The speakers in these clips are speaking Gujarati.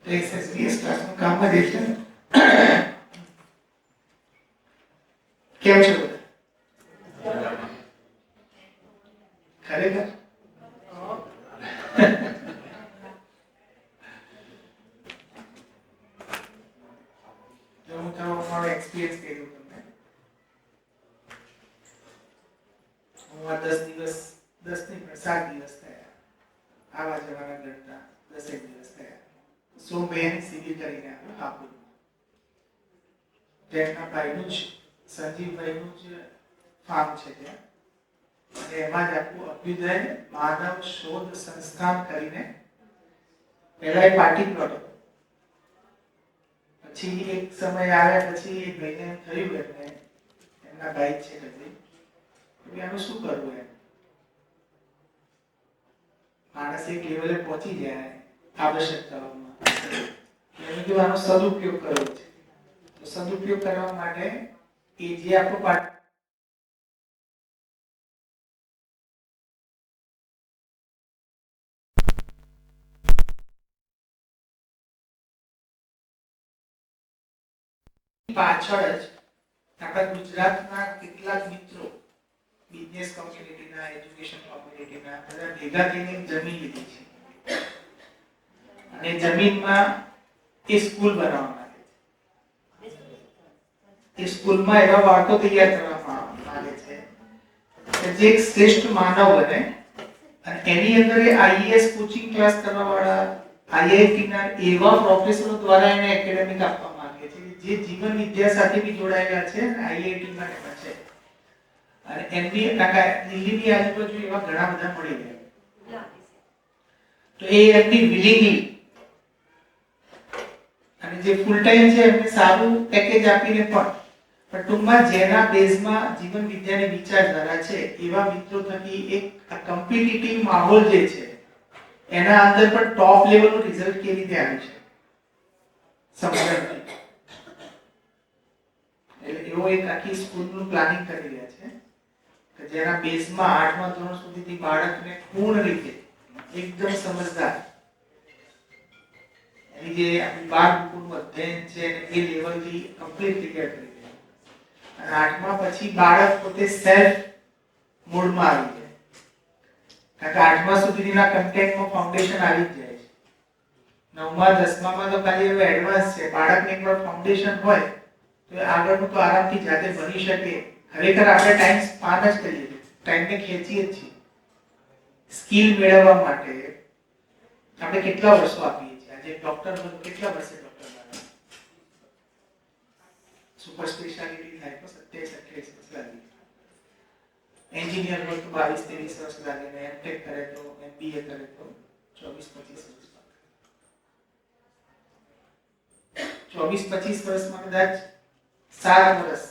એસએસબીએસ ક્લાસનું કામ જ છે. કેમ છો બધા? ખરેખર હું તો મારો એક્સપિરિયન્સ કર્યું તમને. હું આ 10 દિવસ 10 નહીં પણ 7 દિવસ થયા આવા જવાના કરતા 10 દિવસ થયા. સોમબેન સિવિલ કરીને આવ્યો હાપુરમાં. તેમના ભાઈનું જ સંજીવભાઈનું જ ફાર્મ છે ત્યાં. અને એમાં જ આખું અભ્યુદય માનવ શોધ સંસ્થાન કરીને પહેલા એ પાર્ટી પ્લોટ હતો. પછી એક સમય આવ્યા પછી એ ભાઈને એમ થયું એમને એમના ભાઈ છે કદી કે આનું શું કરવું એમ. માણસ એક લેવલે પહોંચી જાય આવશ્યકતાઓમાં એને જો આનો સદુપયોગ કરવો છે તો સદુપયોગ કરવા માટે એ જે આપણો પાછળ જ આપણા ગુજરાતના કેટલાક મિત્રો બિઝનેસ કોમ્યુનિટીના એજ્યુકેશન કોમ્યુનિટીના બધા ભેગા થઈને જમીન લીધી છે અને જમીનમાં એ સ્કૂલ બનાવવા માંગે છે. એ સ્કૂલમાં એવા બાળકો તૈયાર કરવામાં માંગે છે કે જે એક શ્રેષ્ઠ માનવ બને અને એની અંદર આઈએએસ કોચિંગ ક્લાસ કરવા વાળા આઈઆઈટી ના એવા પ્રોફેસરો દ્વારા એને એકેડેમિક આપવા માંગે છે જે જીવન વિદ્યા સાથે બી જોડાયેલા છે અને આઈઆઈટી માં એમાં છે અને એમની દિલ્હીની આજુબાજુ એવા ઘણા બધા મળી ગયા. તો એ એમની વિલિંગલી અને જે ફૂલ ટાઈમ છે એમને સારું પેકેજ આપીને પણ ટૂંકમાં જેના બેઝમાં જીવન વિદ્યાની વિચારધારા છે એવા મિત્રો થકી એક કોમ્પિટિટિવ માહોલ જે છે એના અંદર પણ ટોપ લેવલનું રિઝલ્ટ કેવી રીતે આવ્યું છે સમજણથી. એટલે એવો એક આખી સ્કૂલનું પ્લાનિંગ કરી રહ્યા છે કે જેના બેઝમાં 8મા ધોરણ સુધીથી બાળકને પૂર્ણ રીતે એકદમ સમજદાર એની જે આપણી 12 બુકનું અધ્યયન છે એ લેવલથી કમ્પ્લીટ ક્લિયર કરી દે અને 8મા પછી બાળક પોતે સેલ્ફ મોડમાં આવી જાય. કારણ કે 8મા સુધીના કન્ટેન્ટમાં ફાઉન્ડેશન આવી જ જાય છે. 9મા 10મામાં તો ખાલી હવે એડવાન્સ છે. બાળકને એકવાર ફાઉન્ડેશન હોય તો આગળનું તો આરામથી જાતે ભણી શકે. ખરેખર આપણે ટાઈમ સ્પાન જ કરીએ છીએ, ટાઈમને ખેંચીએ જ છીએ. સ્કિલ મેળવવા માટે આપણે કેટલા વર્ષો આપીએ છીએ. આજે ડોક્ટર બનવું કેટલા વર્ષે ડોક્ટર બને? સુપર સ્પેશિયાલિટી થાય તો 27-28 વર્ષ લાગે. એન્જિનિયર હોય તો 22-23 વર્ષ લાગે ને એમટેક કરે તો એમબીએ કરે તો 24-25 વર્ષ લાગે. 24-25 વર્ષમાં કદાચ 7 વર્ષ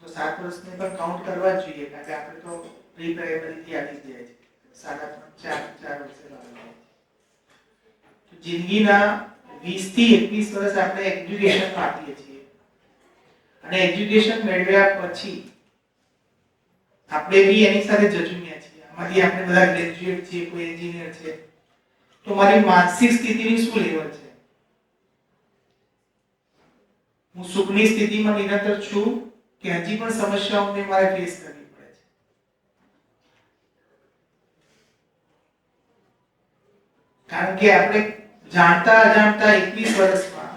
તો 7 વર્ષને પણ કાઉન્ટ કરવા જ જોઈએ કારણ કે આપણે તો પ્રી પ્રાઇમરીથી આવી જ જાય છે. 3.5-4 વર્ષે લાગે. તો જિંદગીના 20-21 વર્ષ આપણે એજ્યુકેશનમાં આપીએ છીએ અને એજ્યુકેશન મેળવ્યા પછી આપણે બી એની સાથે જજુમ્યા છીએ. આમાંથી આપણે બધા ગ્રેજ્યુએટ છીએ, કોઈ એન્જિનિયર છે. તો મારી માનસિક સ્થિતિની શું લેવલ છે? હું સુખની સ્થિતિમાં નિરંતર છું કે હજી પણ સમસ્યાઓને મારે ફેસ કરવી પડે છે? કારણ કે આપણે જાણતા અજાણતા 21 વર્ષમાં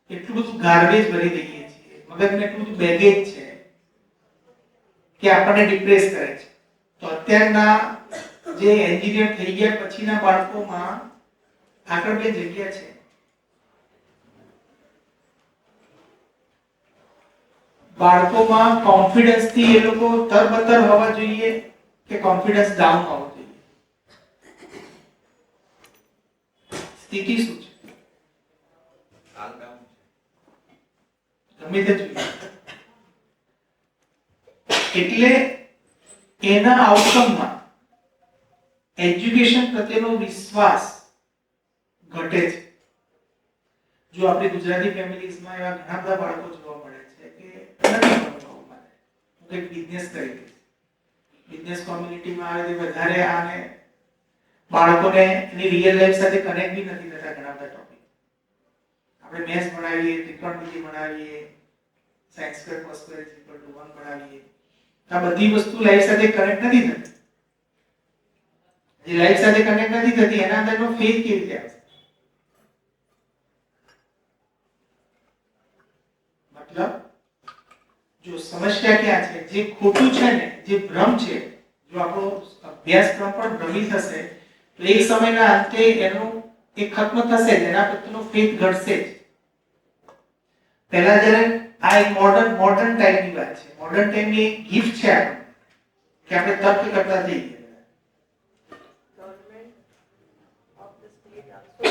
એટલું બધું ગાર્બેજ ભરી દઈએ છીએ, મગજમાં એટલું બધું બેગેજ છે કે આપણને ડિપ્રેસ કરે છે. તો અત્યારના જે એન્જિનિયર થઈ ગયા પછીના બાળકોમાં આગળ બે જગ્યા છે. બાળકોમાં કોન્ફિડન્સ થી એ લોકો તરબતર હોવા જોઈએ કે કોન્ફિડન્સ ડાઉન હોવો જોઈએ? સ્થિતિ શું છે? ગમે તે જોઈએ. એટલે એના આઉટકમમાં એજ્યુકેશન પ્રત્યેનો વિશ્વાસ ઘટે છે. જો આપણી ગુજરાતી ફેમિલીઝમાં એવા ઘણા બધા બાળકો જોવા મળે છે કે નથી ભણવા માટે હું કંઈક બિઝનેસ કરી દઈશ. બિઝનેસ કોમ્યુનિટીમાં આવે તે વધારે આને બાળકોને એની રિયલ લાઈફ સાથે કનેક્ટ બી નથી થતા ઘણા બધા ટોપિક. આપણે મેથ્સ ભણાવીએ, ત્રિકોણમિતિ ભણાવીએ, sin સ્ક્વેર cos સ્ક્વેર 1 ભણાવીએ. આ બધી વસ્તુ લાઈફ સાથે કનેક્ટ નથી થતી. જે લાઈફ સાથે કનેક્ટ નથી થતી એના અંદરનો ફેઝ કેવી રીતે આવશે? મતલબ જો સમસ્યા ક્યાં છે, જે ખોટું છે ને, જે ભ્રમ છે, જો આપણો અભ્યાસક્રમ પણ ભ્રમી થશે તો એક સમયના અંતે એનો એ ખત્મ થશે, એના પ્રત્યેનો ફેથ ઘટશે જ. પહેલા જ્યારે આ એક મોડર્ન ટાઈમની વાત છે, મોડર્ન ટાઈમની એક ગિફ્ટ છે આપણને કે આપણે તર્ક કરતા થઈ ગયા. ગવર્નમેન્ટ ઓફ ધ સ્ટેટ આલ્સો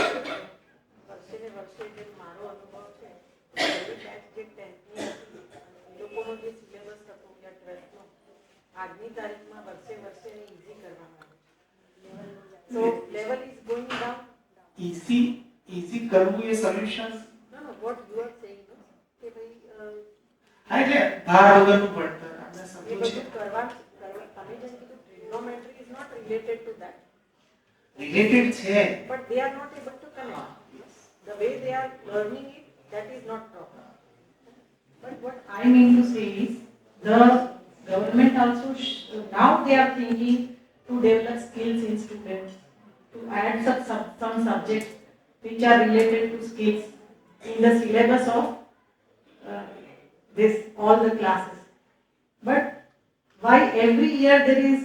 વર્ષે ને વર્ષે જે મારો અનુભવ છે પહેલી બેચ જે 10th ની હતી એ લોકોનો જે સિલેબસ હતો યા 12th નો આજની તારીખમાં વર્ષે વર્ષે ઈઝી કરવામાં આવે. So level is going down. Easy કરવું એ solution no what you are saying કે ભાઈ હા, એટલે ભાર વગરનું ભણતર આપણે એ સમજવું બધું છે. તમે જેમ કીધું trigonometry is not related to that. Related છે, But they are not able to connect. The way they are learning it, that is not proper. But what I mean to say is, the government also now they are thinking to develop skills in students, to add some subjects which are related to skills in the syllabus of this all the classes. But why every year there is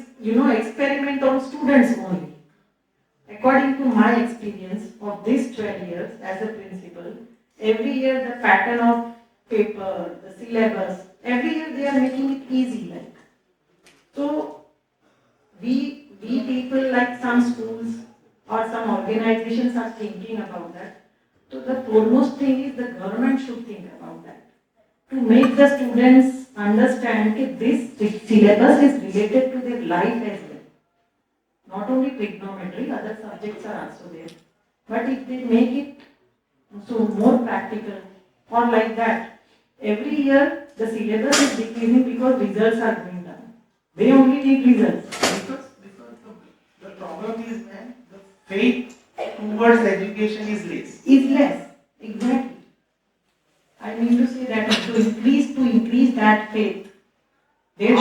experiment on students only? According to my experience of these 12 years as a principal, every year the pattern of paper, the syllabus, every year they are making it easy. Like so, we people like some schools or some organizations are thinking about that. So the foremost thing is the government should think about that to make the students understand that this syllabus is related to their life as well. Not only trigonometry, other subjects are also there. But if they make it so more practical or like that, every year the syllabus is decreasing because results are going down. They only need results. because the problem is man, the faith towards education is less. Is less. Exactly. I mean to say that to increase that faith, there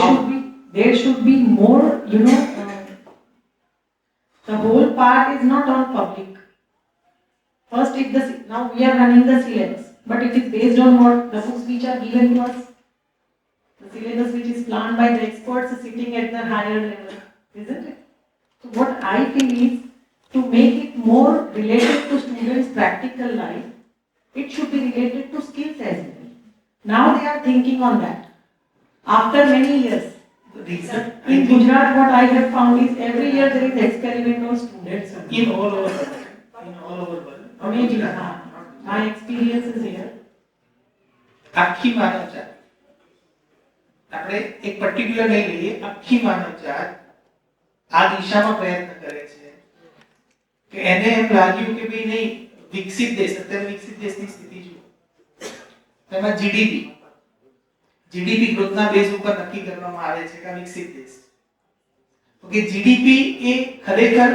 should be more, the whole part is not on public. First, now we are running the syllabus, but it is based on what the books which are given to us, the syllabus which is planned by the experts sitting at the higher level, isn't it? So what I feel is to make it more related to students' practical life, it should be related to skills as well. Now they are thinking on that. After many years, The reason in Gujarat, what I have found is every year there is experiment on students. in all over the world, Maybe, my experience is here. આખી માનવજાત આપણે એક પર્ટિક્યુલર નહીં લઈએ, આખી માનવજાત આ દિશામાં પ્રયત્ન કરે છે કે એને એમ લાગ્યું કે ભાઈ નહીં, વિકસિત દેશ, અત્યારે વિકસિત દેશની સ્થિતિ જુઓ, તેમાં જીડીપી ગ્રોથના બેઝ ઉપર નક્કી કરવામાં આવે છે કે વિકસિત દેશ. ઓકે, જીડીપી એ ખરેખર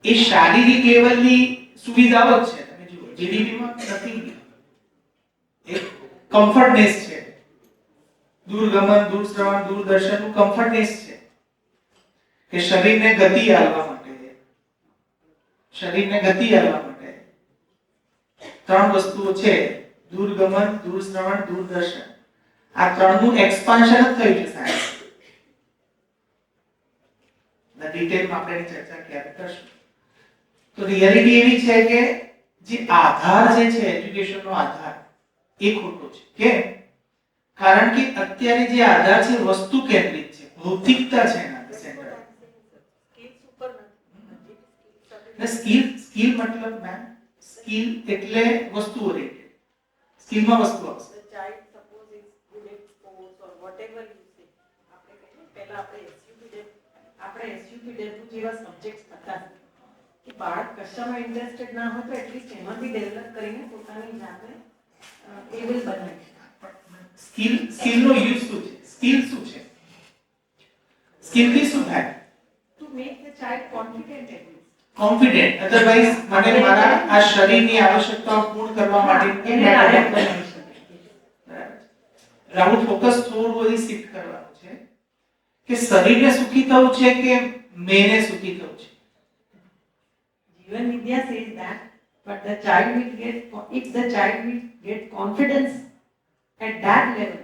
એ શારીરિક લેવલની સુવિધાઓ જ છે. તમે જુઓ, જીડીપીમાં નથી, એક કમ્ફર્ટનેસ છે, દૂરગમન, દૂરશ્રવણ, દૂરદર્શનનું કમ્ફર્ટનેસ છે કે શરીરને ગતિ આપવા માટે ત્રણ વસ્તુઓ છે: દૂરગમન, દૂરશ્રવણ, દૂરદર્શન. આ ત્રણનું એક્સપાન્શન જ થયું છે સાયન્સ. ના ડિટેલમાં આપણે એની ચર્ચા ક્યારે કરશું. તો રિયાલિટી એવી છે કે જે આધાર જે છે, એજ્યુકેશનનો આધાર, એ ખોટો છે. કેમ? કારણ કે અત્યારે જે આધાર છે વસ્તુ કેન્દ્રિત છે, ભૌતિકતા છે એના સેન્ટર. સ્કિલ મતલબ મેમ, સ્કિલ એટલે વસ્તુ ઓરિએન્ટેડ. સ્કિલમાં વસ્તુ આવશે. The child suppose is good at sports or whatever you say. આપણે કહીએ પહેલા આપણે SUPW જેવા સબ્જેક્ટ્સ હતા કે બાળક કશામાં ઇન્ટરેસ્ટેડ ના હોય તો એટલીસ્ટ એમાં બી ડેવલપ કરીને પોતાની જાતને એબલ બનાવી. સ્કિલનો યુઝ શું છે? સ્કિલ શું છે? સ્કિલથી શું થાય? To make the child confident at least. Confident, otherwise મને મારા આ શરીરની આવશ્યકતાઓ પૂર્ણ કરવા માટે એને લાયક બનાવી શકે. રાહુલ ફોકસ થોડું બધી શિફ્ટ કરવાનું છે કે શરીરને સુખી થવું છે કે મેને સુખી થવું છે. Jivan Vidya says that, but the child will get, if the child will get confidence at that level,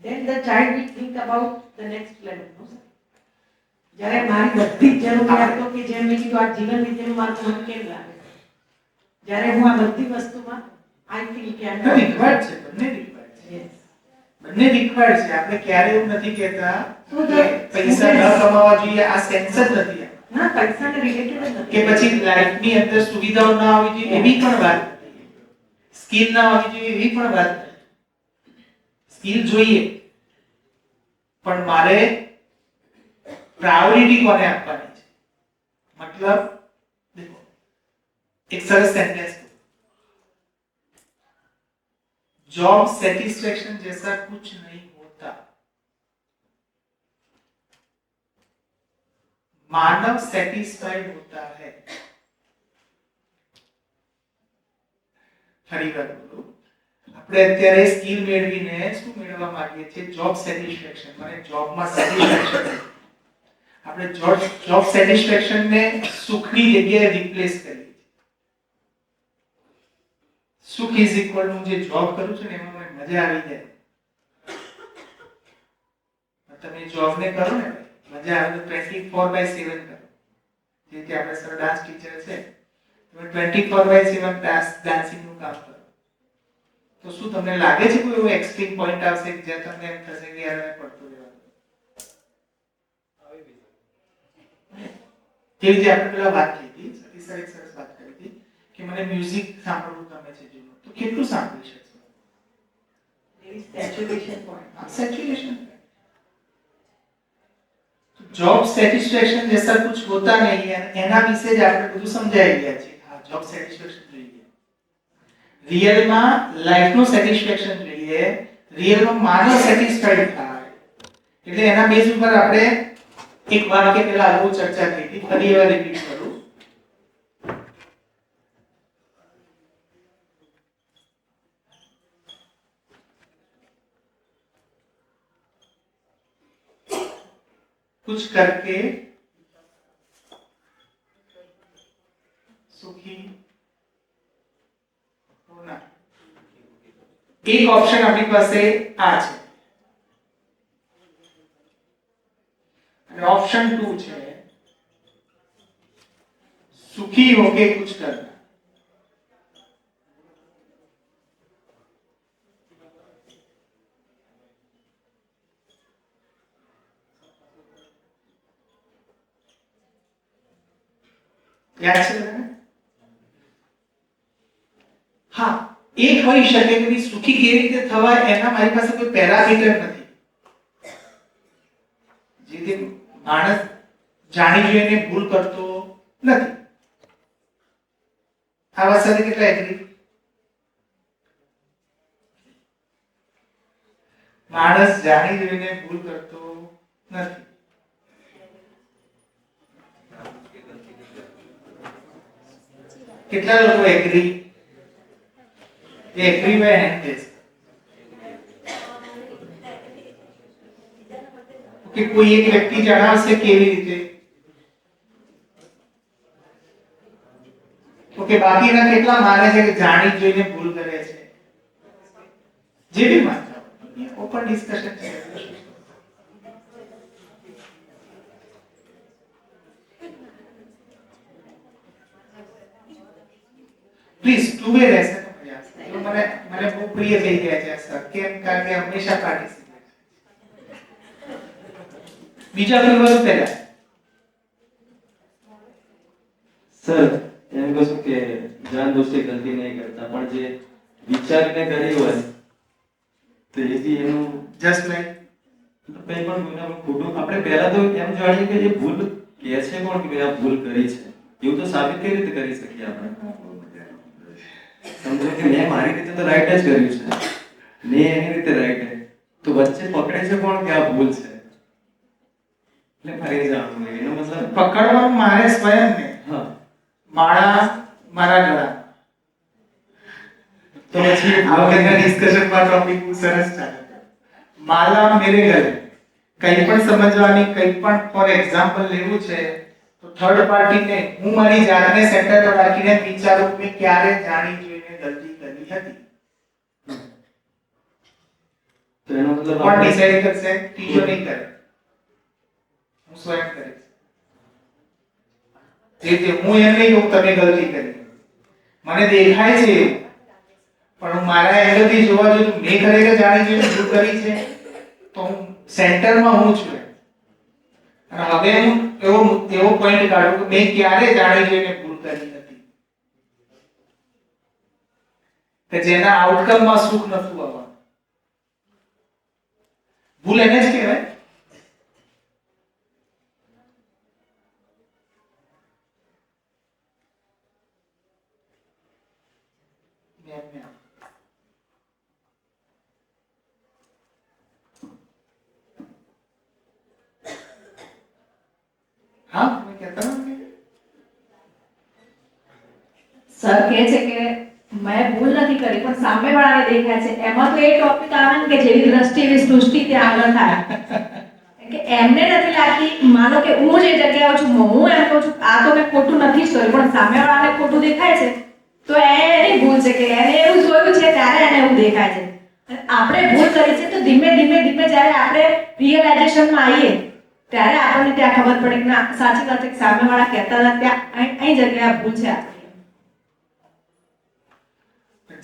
then the child will think about the next level. No, sir? જ્યારે મારી બધી જ જરૂરિયાતો કે જેમ મેં કીધું આ જીવન વિદ્યાનું મારું મન કેમ લાગે છે, જ્યારે હું આ બધી વસ્તુમાં આઈ ફીલ કે બંને required છે, બંને required છે. Yes. બંને required છે. આપણે ક્યારે એવું નથી કહેતા So કે the પૈસા ન કમાવા જોઈએ, આ સેન્સ જ નથી. ના પૈસાને રિલેટેડ જ કે નથી. પછી લાઈફની અંદર સુવિધાઓ ના આવવી જોઈએ એવી પણ વાત નથી. સ્કિલ ના આવવી જોઈએ એવી પણ વાત નથી. સ્કિલ જોઈએ, પણ મારે પ્રાયોરિટી કોને આપવાની છે? मतलब देखो, एक सरल सेंटेंस, जॉब सेटिस्फेक्शन जैसा कुछ नहीं होता. मानव सेटिस्फाइड होता है. ફરી વાર બોલું, આપણે અત્યારે સ્કિલ મેળવીને શું મેળવવા માંગીએ છીએ? Job satisfaction. મને જોબમાં સેટિસ્ફેક્શન. આપણે જોબ સેટિસ્ફેક્શન ને સુખની જગ્યાએ રિપ્લેસ કરીએ છીએ. સુખ ઇઝ ઇક્વલ હું જે જોબ કરું છું ને એમાં મને મજા આવી જાય. તમે જોબ ને કરો ને મજા આવે તો 24/7 કરો. જે કે આપણે સર ડાન્સ ટીચર છે, તમે 24/7 ડાન્સિંગ નું કામ કરો, તો શું તમને લાગે છે કોઈ એવો એક્સ્ટ્રીમ પોઈન્ટ આવશે કે જ્યાં તમને એમ થશે કે યાર મેં પડતું રહેવાનું? જેવી રીતે આપણે પેલા વાત કરી હતી, સતીશ સર એક સરસ વાત કરી હતી કે મને મ્યુઝિક સાંભળવું ગમે છે જૂનું, તો કેટલું સાંભળી શકશો? There is saturation point. Saturation. Job satisfaction जैसा कुछ होता नहीं है. एना विશે જ આપણે બધું સમજાઈ ગયા છે. હા, જોબ સેટિસ્ફેક્શન જોઈએ, રિયલ માં લાઈફ નું સેટિસ્ફેક્શન જોઈએ, રિયલ માં માનવ સેટિસ્ફાઈડ થાય. એટલે એના બેઝ ઉપર આપણે એક વાક્ય પહેલા આવું ચર્ચા કરી હતી, ફરી એકવાર રિપીટ કરું. कुछ करके सुखी होना. एक ऑप्शन अपनी પાસે આ છે અને ऑप्शन 2 છે सुखी होके कुछ करना. याद છે બધાને? હા, એક હોઈ શકે કે સુખી કેવી રીતે થવાય એના મારી પાસે કોઈ પેરામીટર નથી. જેથી માણસ જાણી જોઈને ભૂલ કરતો નથી. આ વાત સાથે કેટલા એગ્રી? માણસ જાણી જોઈને ભૂલ કરતો નથી. કેટલા લોકો agree? Agree by hand raise. કે કોઈ એક વ્યક્તિ જણાવશે કેવી રીતે? ઓકે, બાકીના કેટલા માને છે કે જાણી જોઈને ભૂલ કરે છે? જે બી માનતા હોય, ઓપન ડિસ્કશન છે. પ્લીઝ ટુ વે રહેશે તો મજા આવશે. તો મને બહુ પ્રિય થઈ ગયા છે સર, કેમ? કારણ કે હંમેશા પાર્ટિસિપેટ. બીજા કોઈ વાત પહેલા સર એમ કહું છું કે જાન દોસ્તે ગલતી નહીં કરતા, પણ જે વિચારીને કરી હોય તો એથી એનું જસ્ટ લાઈક કંઈ પણ ગુના ખોટું આપણે પહેલા તો એમ જાણીએ કે એ ભૂલ કહે છે કોણ કે આ ભૂલ કરી છે, એવું તો સાબિત કેવી રીતે કરી શકીએ આપણે? સમજો કે મેં મારી રીતે તો રાઈટ જ કર્યું છે, મેં એની રીતે રાઈટ, તો વચ્ચે પકડે છે કોણ કે આ ભૂલ છે? એટલે મારે જાણવું એનો મતલબ પકડવાનું મારે સ્વયં ને. હા, માળા મારા ગળામાં. તો પછી આગળના ડિસ્કશનમાં ટોપિક સરસ ચાલે. માલા મેરે ગલે. કંઈ પણ સમજવાની, કંઈ પણ ફોર એક્ઝામ્પલ લેવું છે તો થર્ડ પાર્ટીને હું મારી જાતને સેન્ટર પર રાખીને વિચારું કે ક્યારે જાણી જોઈને ગલતી કરી હતી. તો એનો મતલબ કોણ ડિસાઈડ કરશે? ત્રીજો નહીં કરે, હું સ્વયં કરીશ. જે હું એમ નહીં કહું તમે ગલતી કરી, મને દેખાય છે પણ હું મારા એંગલથી જોવા જોઈએ મેં ખરેખર જાણી જોઈને ભૂલ કરી છે તો હું સેન્ટરમાં હું છું. અને હવે હું એવો પોઈન્ટ કાઢું કે મેં ક્યારે જાણી જોઈને ભૂલ કરી નથી કે જેના આઉટકમમાં સુખ નતું આવવાનું. ભૂલ એને જ કહેવાય. હા તમે કહેતા હતા ને? સર કહે છે કે મેં ભૂલ નથી કરી પણ સામેવાળાને દેખાય છે. એમાં તો એ ટોપિક આવે ને કે જેવી દ્રષ્ટિ એવી સૃષ્ટિ તે આગળ થાય. કે એમને નથી લાગતી, માનો કે હું જે જગ્યાએ છું હું એમ કહું છું આ તો મેં ખોટું નથી જ કર્યું પણ સામેવાળાને ખોટું દેખાય છે તો એની ભૂલ છે કે એને એવું જોયું છે ત્યારે એને એવું દેખાય છે. અને આપણે ભૂલ કરી છે તો ધીમે ધીમે જ્યારે આપણે રિયલાઇઝેશનમાં આવીએ ત્યારે આપણને ત્યાં ખબર પડે કે ના સાચી વાત છે કે સામેવાળા કહેતા હતા ત્યાં અહીં જગ્યાએ ભૂલ છે આપણી.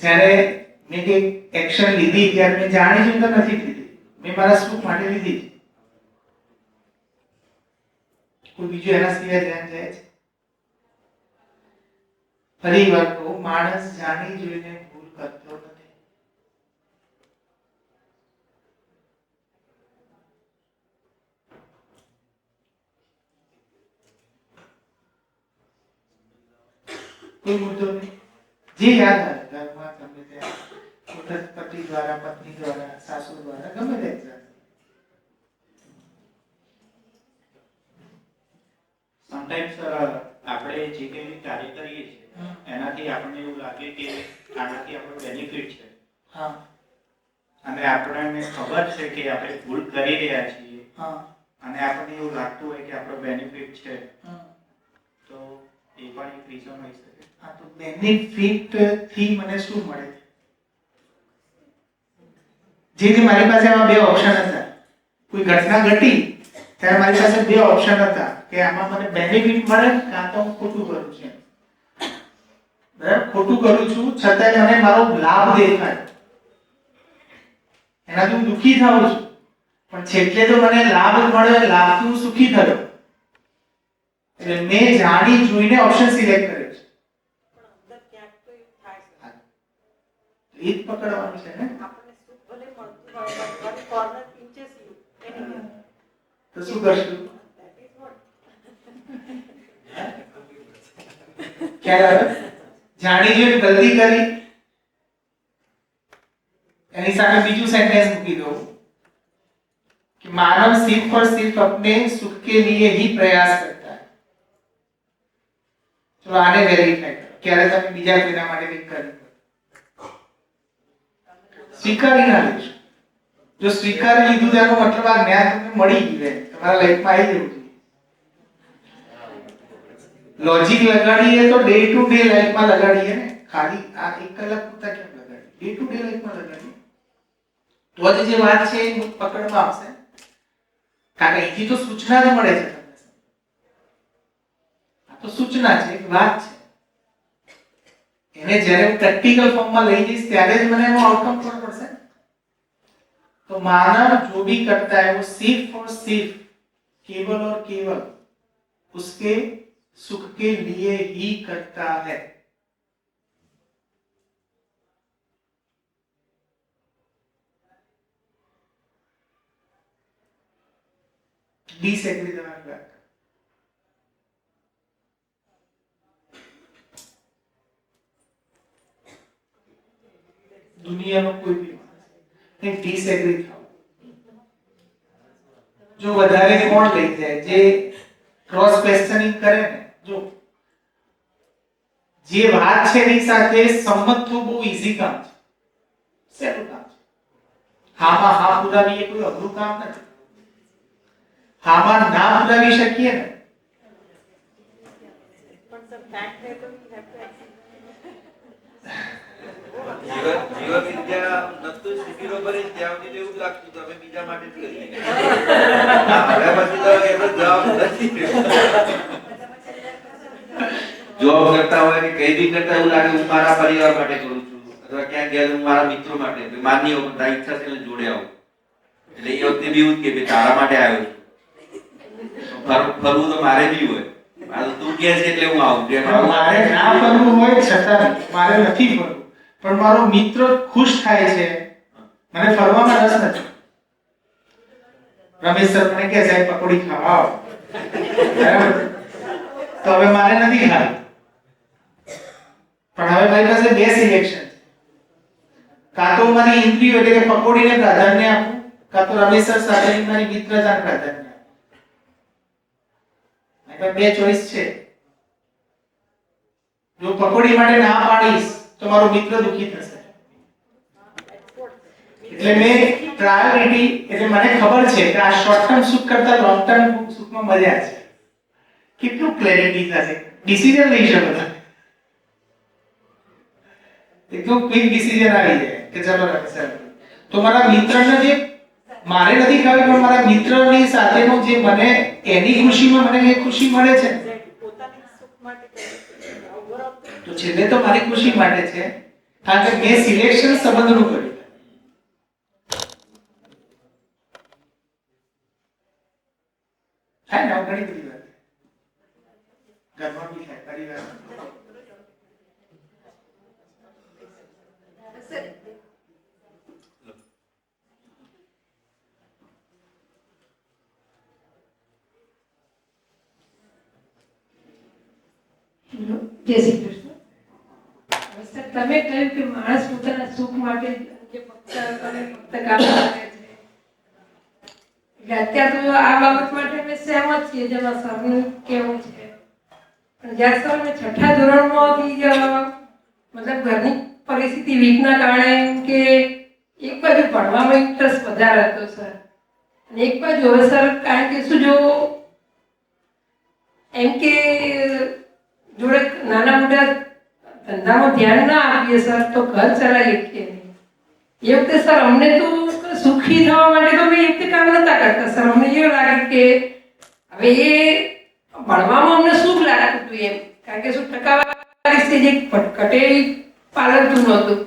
જ્યારે મેં કે એક્શન લીધી ત્યારે મેં જાણી જોઈને તો નથી લીધી, મેં મારા સુખ માટે લીધી. કોઈ બીજું એના સિવાય ધ્યાન જાય છે? ફરી વાર કહું, માણસ જાણી જોઈને ભૂલ કરતો નથી. કોઈ મુદ્દો નહીં, જે યાદ આવે ઘરમાં ગમે ત્યાં પતિ દ્વારા, પત્ની દ્વારા, સાસુ દ્વારા, ગમે તે સમટાઈમ્સ આપણે જે કંઈ કાર્ય કરીએ છીએ એનાથી આપણને એવું લાગે કે આનાથી આપણો બેનિફિટ છે. હા અને આપણને ખબર છે કે આપણે ભૂલ કરી રહ્યા છીએ હા અને આપણને એવું લાગતું હોય કે આપણો બેનિફિટ છે હા. તો એ પણ એક રીઝન હોઈ શકે. હા તો બેનિફિટ થી મને શું મળે? જે મારી પાસે આવા બે ઓપ્શન હતા, કોઈ ઘટના ઘટી ત્યારે મારી પાસે બે ઓપ્શન હતા કે આમાં મને બેનિફિટ મળે કાં તો હું ખોટું કરું છું. બરાબર, ખોટું કરું છું છતાંય મને મારો લાભ દેખાય, એનાથી હું દુઃખી થાઉં છું પણ છેલ્લે તો મને લાભ મળ્યો, લાભથી હું સુખી થયો. એટલે મેં જાણી જોઈને ઓપ્શન સિલેક્ટ કર્યો છે. પણ અંદર ક્યાંક તો એવું થાય છે. એ જ પકડવાનું છે ને. આપણને સુખ ભલે મળતું હોય but one corner pinches you anyway. તો શું કરશું? That is what. ખ્યાલ આવે? જાણી જોઈને ગલતી કરી, એની સામે બીજું સેન્ટેન્સ મૂકી દો कि मानव सिर्फ और सिर्फ अपने सुख के लिए ही प्रयास करता है. चलो आने वेरीफाई करो, क्यारे તમે બીજા કોઈના માટે કંઈક કરી સ્વીકારી ના લેશો. જો સ્વીકારી લીધું તેનો મતલબ આ જ્ઞાન તમને મળી ગયું, તમારા લાઈફમાં આવી જવું જોઈએ. લોજિક લગાડીએ તો ડે ટુ ડે લાઈફમાં લગાડીએ ને, ખાલી આ 1 કલાક પૂરતા કેમ લગાડીએ? ડે ટુ ડે લાઈફમાં લગાડીએ તો જ જે વાત છે એ પકડમાં આવશે. કારણ કે અહીંથી તો સૂચના જ મળે છે તમને. આ તો સૂચના છે, એક વાત છે. એને જ્યારે હું પ્રેક્ટિકલ ફોર્મમાં લઈ જઈશ ત્યારે જ મને એનો આઉટકમ ખબર પડશે. तो मानव जो भी करता है वो सिर्फ और सिर्फ केवल और केवल उसके सुख के लिए ही करता है. डिसएग्री તમારી વાત. દુનિયાનો કોઈ બી માણસ डिसएग्री થાવ. જો વધારે કોણ લઈ જાય? જે ક્રોસ ક્વેશ્ચનિંગ કરે ને. જો જે વાત છે એની સાથે સંમત થવું બહુ ઈઝી કામ છે, સહેલું કામ છે. હામાં હા પુરાવી એ કોઈ અઘરું કામ નથી. હામાં ના પુરાવી શકીએ ને પણ સર ફેક્ટ है तो we have to accept. જીવન વિદ્યા નતું શિબિરો ભરી ત્યાં સુધી એવું જ લાગતું હતું અમે બીજા માટે જ કરીએ. હવે પછી તો એનો જવાબ નથી. જોબ કરતા હોય કે કઈ બી કરતા એવું લાગે હું મારા પરિવાર માટે કરું છું અથવા ક્યાંક ગયા હું મારા મિત્રો માટે માનની હોય તારી ઈચ્છા છે એટલે જોડે આવું. એટલે એ વખતે બી એવું જ કે તારા માટે આવ્યો છું. ફરવું તો મારે બી હોય. તું કે છે એટલે હું આવું. મારે ના ફરવું હોય છતાં મારે નથી ફરવું, પણ મારો મિત્ર ખુશ થાય છે, મને ફરવામાં રસ નથી. રમેશ સર મને કહે સાહેબ પકોડી ખાવા આવો, બરાબર? તો હવે મારે નથી ખાવી, પણ હવે મારી પાસે બે સિલેક્શન છે. કાં તો મારી ઇન્દ્રિયો એટલે કે પકોડીને પ્રાધાન્ય આપું, કાં તો રમેશ સર સાથેની મારી મિત્રતાને પ્રાધાન્ય આપું. મારી પાસે બે ચોઈસ છે. જો પકોડી માટે ના પાડીશ તો મારો મિત્ર દુખી થશે. એટલે મેં પ્રાયોરિટી, એટલે મને ખબર છે કે આ શોર્ટ ટર્મ સુખ કરતા લોંગ ટર્મ સુખમાં મજા છે. કેટલું ક્લેરિટી થશે, ડિસિઝન લઈ શકો તમે. એકદમ ક્વિક ડિસિઝન આવી જાય કે ચલો સર, તો મારા મિત્રને જે મારે નથી ખાવી પણ મારા મિત્રની સાથેનો જે મને એની ખુશીમાં મને જે ખુશી મળે છે પોતાની સુખ માટે ઓવરઓલ તો છેલ્લે તો મારી ખુશી માટે છે, કારણ કે મેં સિલેક્શન સંબંધનું કર્યું. થાય ને ઘણી બધી વાત ઘરમાં બી થાય, પરિવારમાં. જય શ્રી કૃષ્ણ. સર તમે કહ્યું કે માણસ પોતાના સુખ માટે જે ફક્ત કામ કરે છે, એટલે અત્યારે તો આ બાબત માટે અમે સહેમત છીએ જેમાં સરનું કેવું છે. પણ જ્યારે સર અમે છઠ્ઠા ધોરણમાંથી મતલબ ઘરની પરિસ્થિતિ વીકના કારણે કે એક બાજુ ભણવામાં ઇન્ટરેસ્ટ વધારે હતો સર, અને એક બાજુ હવે સર કારણ કે શું જો એમ કે જોડે નાના મોટા ધંધામાં ધ્યાન ના આપીએ સર તો ઘર ચલાવી શકીએ નહીં. એ વખતે સર અમને તો સુખી થવા માટે તો અમે એ વખતે કામ નતા કરતા સર. અમને એવું લાગે કે હવે એ ભણવામાં અમને સુખ લાગતું હતું એમ, કારણ કે શું ટકાવારી સ્ટેજ એક કટેલી પાલવતું નહોતું.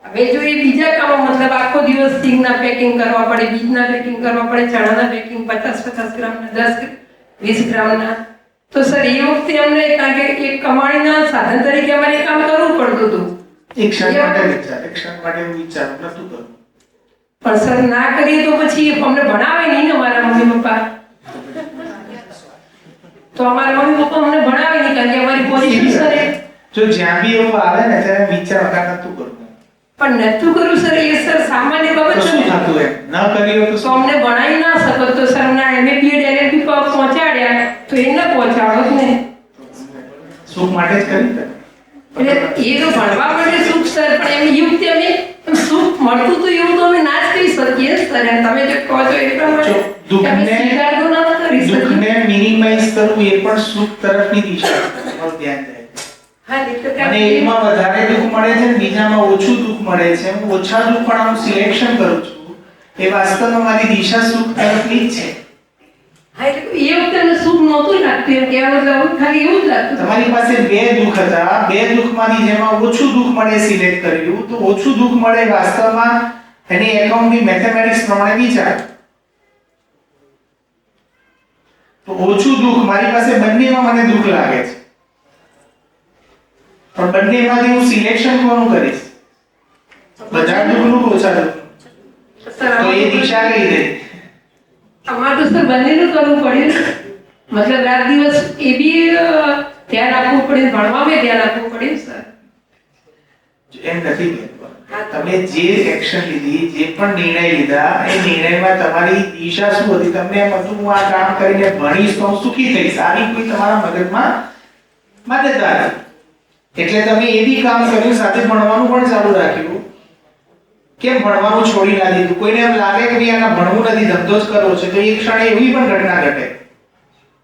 હવે જો એ બીજા કામો મતલબ આખો દિવસ સિંગના પેકિંગ કરવા પડે, બીજના પેકિંગ કરવા પડે, ચણાના પેકિંગ 50-50 ગ્રામના, 10-20 ગ્રામના, તો સર એ વખતે અમને કારણ કે એક કમાણીના સાધન તરીકે અમારે કામ કરવું પડતું હતું. એક ક્ષણ માટે વિચાર, એક ક્ષણ માટે હું વિચાર નતું કરું. પણ સર ના કરીએ તો પછી અમને ભણાવે નહીં ને મારા મમ્મી પપ્પા. તો અમારા મમ્મી પપ્પા અમને ભણાવે નહીં કારણ કે અમારી પોઝિશન સર જો જ્યાં બી એવું આવે ને ત્યારે વિચાર વગર નતું કરું. પણ નતું કરું સર, એ સર સામાન્ય બાબત તો શું છે. થતું એમ ન કર્યું તો તો અમને ભણાવી ના શકો તો સર અમને MA PhD LLB પહોંચાડ્યા તો એ ન પહોંચાડો જ ને. સુખ માટે જ કરી દે. એટલે એ તો ભણવા માટે સુખ સર, પણ એમ યુક્તિ અમે સુખ મળતું તો એવું તો અમે ના જ કરી શકીએ સર. એમ તમે જે કહો છો એ પ્રમાણે જો અમે સ્વીકાર તો ના કરી શકીએ. દુઃખને મિનિમાઇઝ કરવું એ પણ સુખ તરફની દિશા છે. તમારું ધ્યાન રહે. હા એ તો અને એકમાં વધારે દુઃખ મળે છે ને બીજામાં ઓછું દુઃખ મળે છે. હું ઓછા દુઃખ પણ હું સિલેક્શન કરું છું. એ વાસ્તવમાં મારી દિશા સુખ તરફની જ છે. હા એટલે એ વખતે અમને સુખ નહોતું લાગતું એમ કહેવાનો મતલબ ખાલી એવું જ લાગતું. તમારી પાસે બે દુઃખ હતા, બે દુઃખમાંથી જેમાં ઓછું દુઃખ મળે સિલેક્ટ કર્યું, તો ઓછું દુઃખ મળે વાસ્તવમાં એની એકાઉન્ટની મેથેમેટિક્સ પ્રમાણે વિચાર. તો ઓછું દુઃખ મારી પાસે બંનેમાં મને દુઃખ લાગે છે, પણ બંનેમાંથી હું સિલેક્શન કોનું કરીશ? બધા દુઃખનું કે ઓછા દુઃખનું? સર તો એ દિશા કઈ રહી? અમારે તો સર બંનેનું કરવું પડ્યું. મતલબ રાત દિવસ એ બી ધ્યાન આપવું પડ્યું, ભણવામાં ધ્યાન આપવું પડ્યું સર. એમ નથી કહેતો. તમે જે એક્શન લીધી, જે પણ નિર્ણય લીધા, એ નિર્ણયમાં તમારી દિશા શું હતી? તમને એમ હતું હું આ કામ કરીને ભણીશ તો હું સુખી થઈશ, આવી કોઈ તમારા મગજમાં માન્યતા હતી. એટલે તમે એ બી કામ કર્યું, સાથે ભણવાનું પણ ચાલુ રાખ્યું. કેમ ભણવાનું છોડી ના દીધું? કોઈને એમ લાગે કે ભાઈ આના ભણવું નથી, ધંધો જ કરવો છે, તો એક ક્ષણે એવી પણ ઘટના ઘટે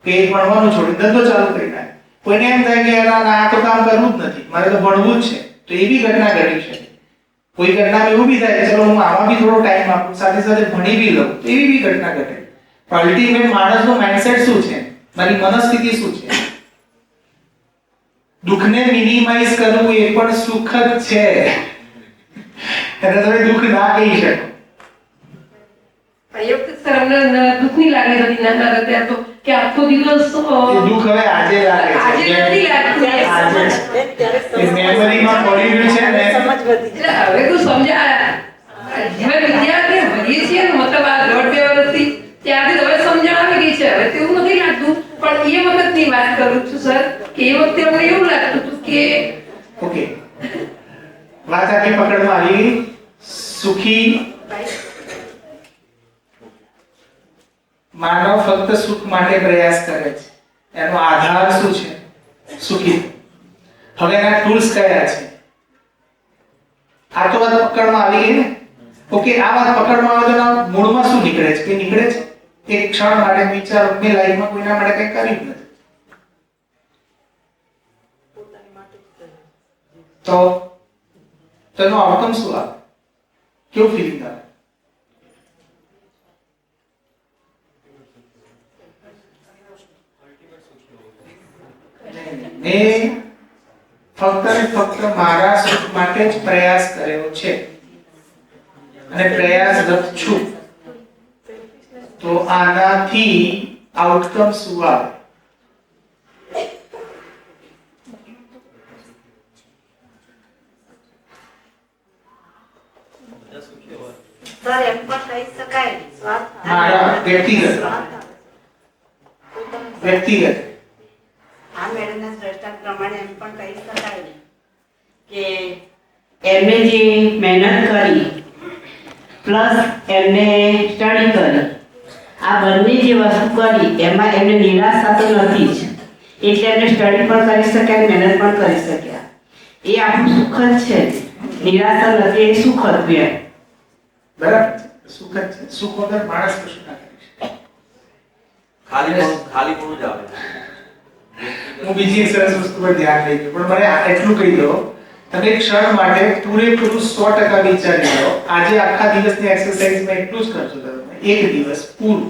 કે એ ભણવાનું છોડી ધંધો ચાલુ કરી નાખે. કોઈને એમ થાય કે ના આ તો કામ કરવું જ નથી, મારે તો ભણવું જ છે, તો એ બી ઘટના ઘટી છે. કોઈ ઘટના એવું બી થાય ચલો હું આમાં બી થોડો ટાઈમ આપું, સાથે સાથે ભણી બી લઉં, એવી બી ઘટના ઘટે. અલ્ટિમેટ માણસનો માઇન્ડસેટ શું છે, મારી મનસ્થિતિ શું છે? દુઃખને મિનિમાઇઝ કરવું એ પણ સુખ જ છે. એટલે તમે દુઃખ ના કહી શકો. એ વખતે સર અમને દુઃખની લાગણી હતી નાના હતા ત્યારે તો કે આખો દિવસ એ દુઃખ હવે આજે લાગે છે. આજે નથી લાગતું. આજે બેન, ત્યારે એ મેમરીમાં પડી ગયું છે ને. સમજ વધી. એટલે હવે તું સમજા જીવન વિદ્યાર્થી ભણીએ છીએ ને, મતલબ આ 1.5-2 વર્ષથી ત્યારથી તો હવે સમજણ આવી ગઈ છે. હવે તેવું નથી લાગતું, પણ એ વખતની વાત કરું છું સર કે એ વખતે અમને એવું લાગતું હતું કે ઓકે, વાત આપણી પકડમાં આવી. સુખી માનવ ફક્ત સુખ માટે પ્રયાસ કરે છે. એનો આધાર શું છે? સુખી. હવે એના ટૂલ્સ કયા છે? આ તો વાત પકડમાં આવી ગઈ ને. ઓકે, આ વાત પકડમાં આવે તો એના મૂળમાં શું નીકળે છે? કે નીકળે છે એક ક્ષણ માટે વિચારો મેં લાઈફમાં કોઈના માટે કંઈ કર્યું જ નથી, પોતાની માટે જ કરે. તો તેનો આઉટકમ શું આવે? કેવું ફીલિંગ આવે? મેં ફક્ત ને ફક્ત મારા સુખ માટે જ પ્રયાસ કર્યો છે અને પ્રયાસરત છું, તો આનાથી આઉટકમ શું આવે? સર, એમ પણ કહી શકાય સ્વાર્થ મારા વ્યક્તિગત વ્યક્તિગત આ મેડમના દ્રષ્ટાંત પ્રમાણે એમ પણ કહી શકાય કે એમને જે મહેનત કરી પ્લસ એમને સ્ટડી કરી, આ બંને જે વસ્તુ કરી એમાં એમને નિરાશા તો નથી જ, એટલે એમને સ્ટડી પણ કરી શક્યા, મહેનત પણ કરી શક્યા. એ આપણું સુખ જ છે. નિરાશા નથી, એ સુખ હતું એમ. બરાબર, સુખ જ છે. સુખ વગર માણસ કશું ના કરી શકે. ખાલીપણું જ આવે. હું બીજી એક સરસ વસ્તુ પર ધ્યાન લઈ ગયો, પણ મને એટલું કહી દો, તમે એક ક્ષણ માટે પૂરેપૂરું 100% વિચારી લો. આજે આખા દિવસની એક્સરસાઇઝમાં એટલું જ કરશો તમે, એક દિવસ પૂરું.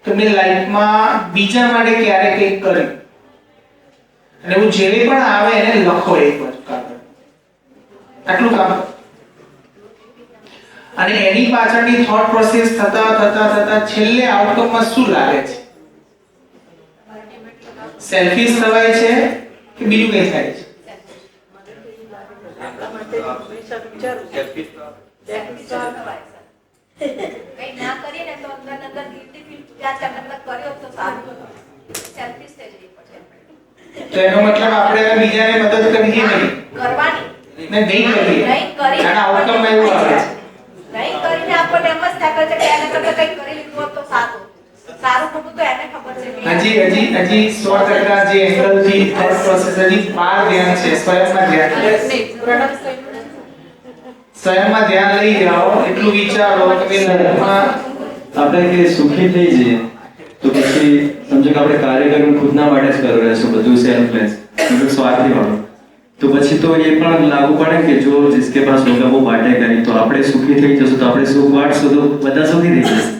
તમે લાઈફમાં બીજા માટે ક્યારે કંઈક કર્યું અને હું જે પણ આવે એને લખો એક બાજુ કાગળ. આટલું કામ કરો. અને એની પાછળની થોટ પ્રોસેસ થતા છેલ્લે આઉટકમમાં શું લાગે છે? સેલ્ફિશ થવાય છે કે બીજું કંઈ થાય છે? આપણા માટે હંમેશા વિચારવું. Selfish કંઈ ના કરીએ ને તો અંદર અંદર guilty feel થયા છે, આપણે કર્યો તો સારું હતું. Selfish થઈ જઈએ પછી આપણે. તો એનો મતલબ આપણે હવે બીજાને મદદ કરીએ નહીં કરવાની ને નહીં કરીએ. નહીં કરી આના આઉટકમમાં એવું આવે છે. નહીં કરીને આપણને એમ જ થાય છે કે એને કરતા કંઈક કરી લીધું હોત તો સારું. સારું ખોટું તો એને ખબર છે કે હજી 100% જે એંગલથી થોટ પ્રોસેસ હજી બહાર ધ્યાન છે. સ્વયંમાં ધ્યાન લઈ જાઓ, એટલું વિચારો કે ભાઈ લાઈફમાં આપણે કે સુખી થઈ જઈએ તો પછી સમજો કે આપણે કાર્ય કર્યું ખુદના માટે જ કરવું રહેશું, બધું સેલ્ફલેસ, બધું સ્વાર્થી વાળું, તો પછી તો એ પણ લાગુ પડે કે જો जिसके पास होगा वो बातें કરી તો આપણે સુખી થઈ જશું, તો આપણે સુખ વાળશું તો બધા સુખી થઈ જશે.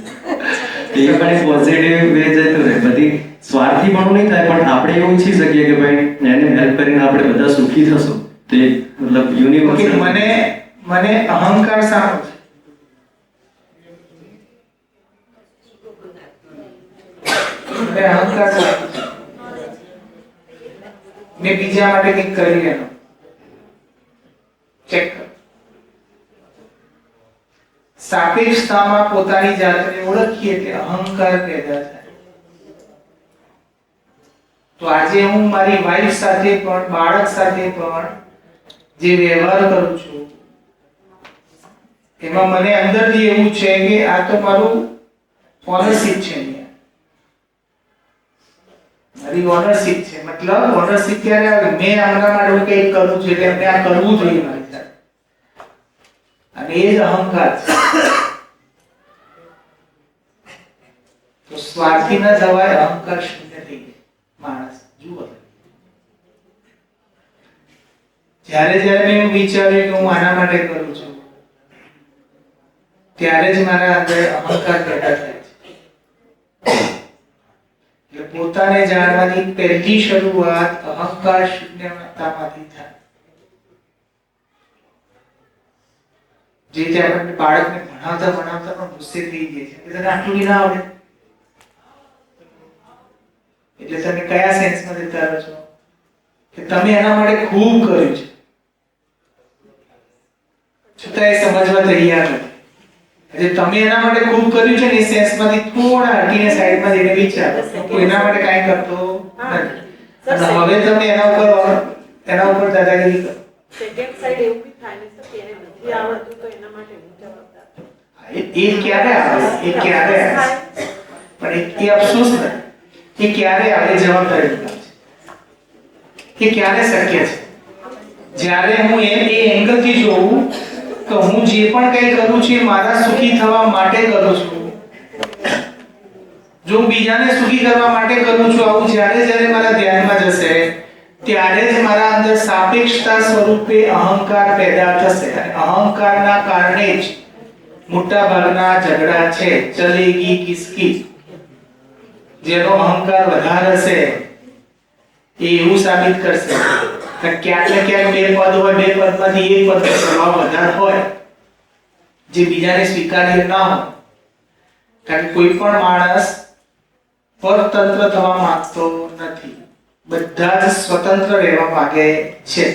એ પણ એક પોઝિટિવ વે જતો રહે. બધી સ્વાર્થી પણ નહીં થાય, પણ આપણે એવું ઈચ્છી શકીએ કે ભાઈ એને હેલ્પ કરીને આપણે બધા સુખી થશું. તો એક મતલબ ઓકે, યુનિવર્સલ મને અહંકાર શાનો છે? મને અહંકાર શાનો છે? મેં બીજા માટે કંઈક કર્યું એનો ચેક કરો. સાપેક્ષતામાં પોતાની જાતને ઓળખીએ એટલે અહંકાર પેદા થાય. તો આજે હું મારી વાઈફ સાથે પણ બાળક સાથે પણ જે વ્યવહાર કરું છું એમાં મને અંદરથી એવું છે કે આ તો મારું ઓનરશિપ છે અહીંયા. મારી ઓનરશિપ છે, મતલબ ઓનરશિપ ક્યારે આવે? મેં આમના માટે કંઈક કરું છું એટલે એમને આ કરવું જોઈએ મારી સાથે, અને એ જ અહંકાર છે. તો સ્વાર્થી ન થવાય, અહંકાર શૂન્ય થઈ જાય માણસ. જુઓ, જ્યારે જ્યારે મેં વિચાર્યું કે હું આના માટે કરું છું, ત્યારે જ મારા અંદર અહંકાર પેદા થાય છે. એટલે પોતાને જાણવાની પહેલી શરૂઆત અહંકાર શૂન્યતામાંથી થાય. જે આપણે બાળકને ભણાવતા પણ ગુસ્સે થઈ જાય છે કે તને આટલું ના આવડે, એટલે તમે કયા સેન્સમાં જતા રહો છો કે તમે એના માટે ખૂબ કર્યું છે, છતાં એ સમજવા તૈયાર નથી. એટલે તમે એના માટે ખૂબ કર્યું છે ને, એ સેન્સમાંથી થોડા હટીને સાઈડમાં જઈને વિચારો કોઈ એના માટે કાંઈ કરતો નથી, અને હવે તમે એના ઉપર દાદાગીરી કરો. સેકન્ડ સાઈડ એવું બી થાય ને સર કે એને નથી આવડતું તો એના માટે હું જવાબદાર છું. એ ક્યારે આવે? એ ક્યારે આવે? પણ એ અફસોસ નથી. એ ક્યારે આવે? જવાબદારી છે. એ ક્યારે શક્ય છે? જ્યારે હું એ એંગલથી જોઉં કે હું જે પણ કંઈ કરું છું એ મારા સુખી થવા માટે કરું છું. જો હું બીજાને સુખી કરવા માટે કરું છું, આવું જ્યારે જ્યારે મારા ધ્યાનમાં જશે ત્યારે જ મારા અંદર સાપેક્ષતા સ્વરૂપે અહંકાર પેદા થશે. અને અહંકારના કારણે જ મોટા ભાગના ઝઘડા છે. ચલેગી કિસકી, જેનો અહંકાર વધારે હશે એ એવું સાબિત કરશે કે ક્યાંક ને ક્યાંક બે પદ હોય, બે પદમાંથી એક પદનો પ્રભાવ વધારે હોય જે બીજાને સ્વીકાર્ય ના હોય. કારણ કે કોઈ પણ માણસ પરતંત્ર થવા માંગતો નથી, બધા જ સ્વતંત્ર રહેવા માંગે છે.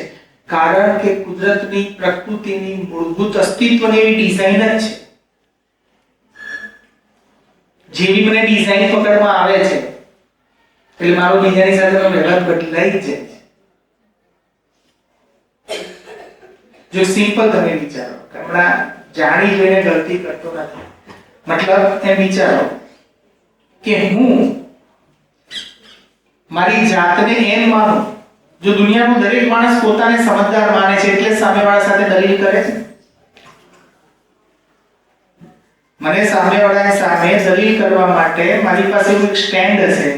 કારણ કે કુદરતની, પ્રકૃતિની મૂળભૂત અસ્તિત્વની એવી ડિઝાઇન જ છે. જેવી મને ડિઝાઇન પકડમાં આવે છે એટલે મારો બીજાની સાથે વ્યવહાર બદલાઈ જ જાય છે. જો સિમ્પલ તમે વિચારો કે હમણાં જાણી જોઈને ગલતી કરતો નથી, મતલબ એમ વિચારો કે હું મારી જાતને એમ માનું, જો દુનિયાનો દરેક માણસ પોતાને સમજદાર માને છે એટલે સામેવાળા સાથે દલીલ કરે છે. મને સામેવાળાની સામે દલીલ કરવા માટે મારી પાસે એવું એક સ્ટેન્ડ હશે,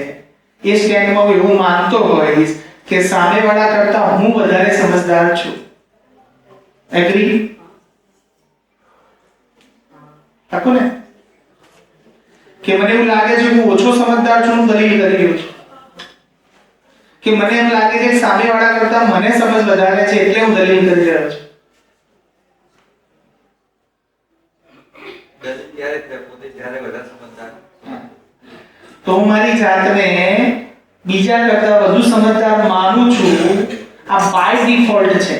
એ સ્ટેન્ડમાં હું એવું માનતો હોઈશ કે સામેવાળા કરતા હું વધારે સમજદાર છું. એગ્રી? tako ને? કે મને એવું લાગે છે કે હું ઓછો સમજદાર છું, હું દલીલ કરી રહ્યો છું. કે મને એમ લાગે છે કે સામેવાળા કરતા મને સમજ વધારે છે એટલે હું દલીલ કરી રહ્યો છું. તો હું મારી જાતને બીજા કરતા વધુ સમજદાર માનું છું. આ બાય ડિફોલ્ટ છે,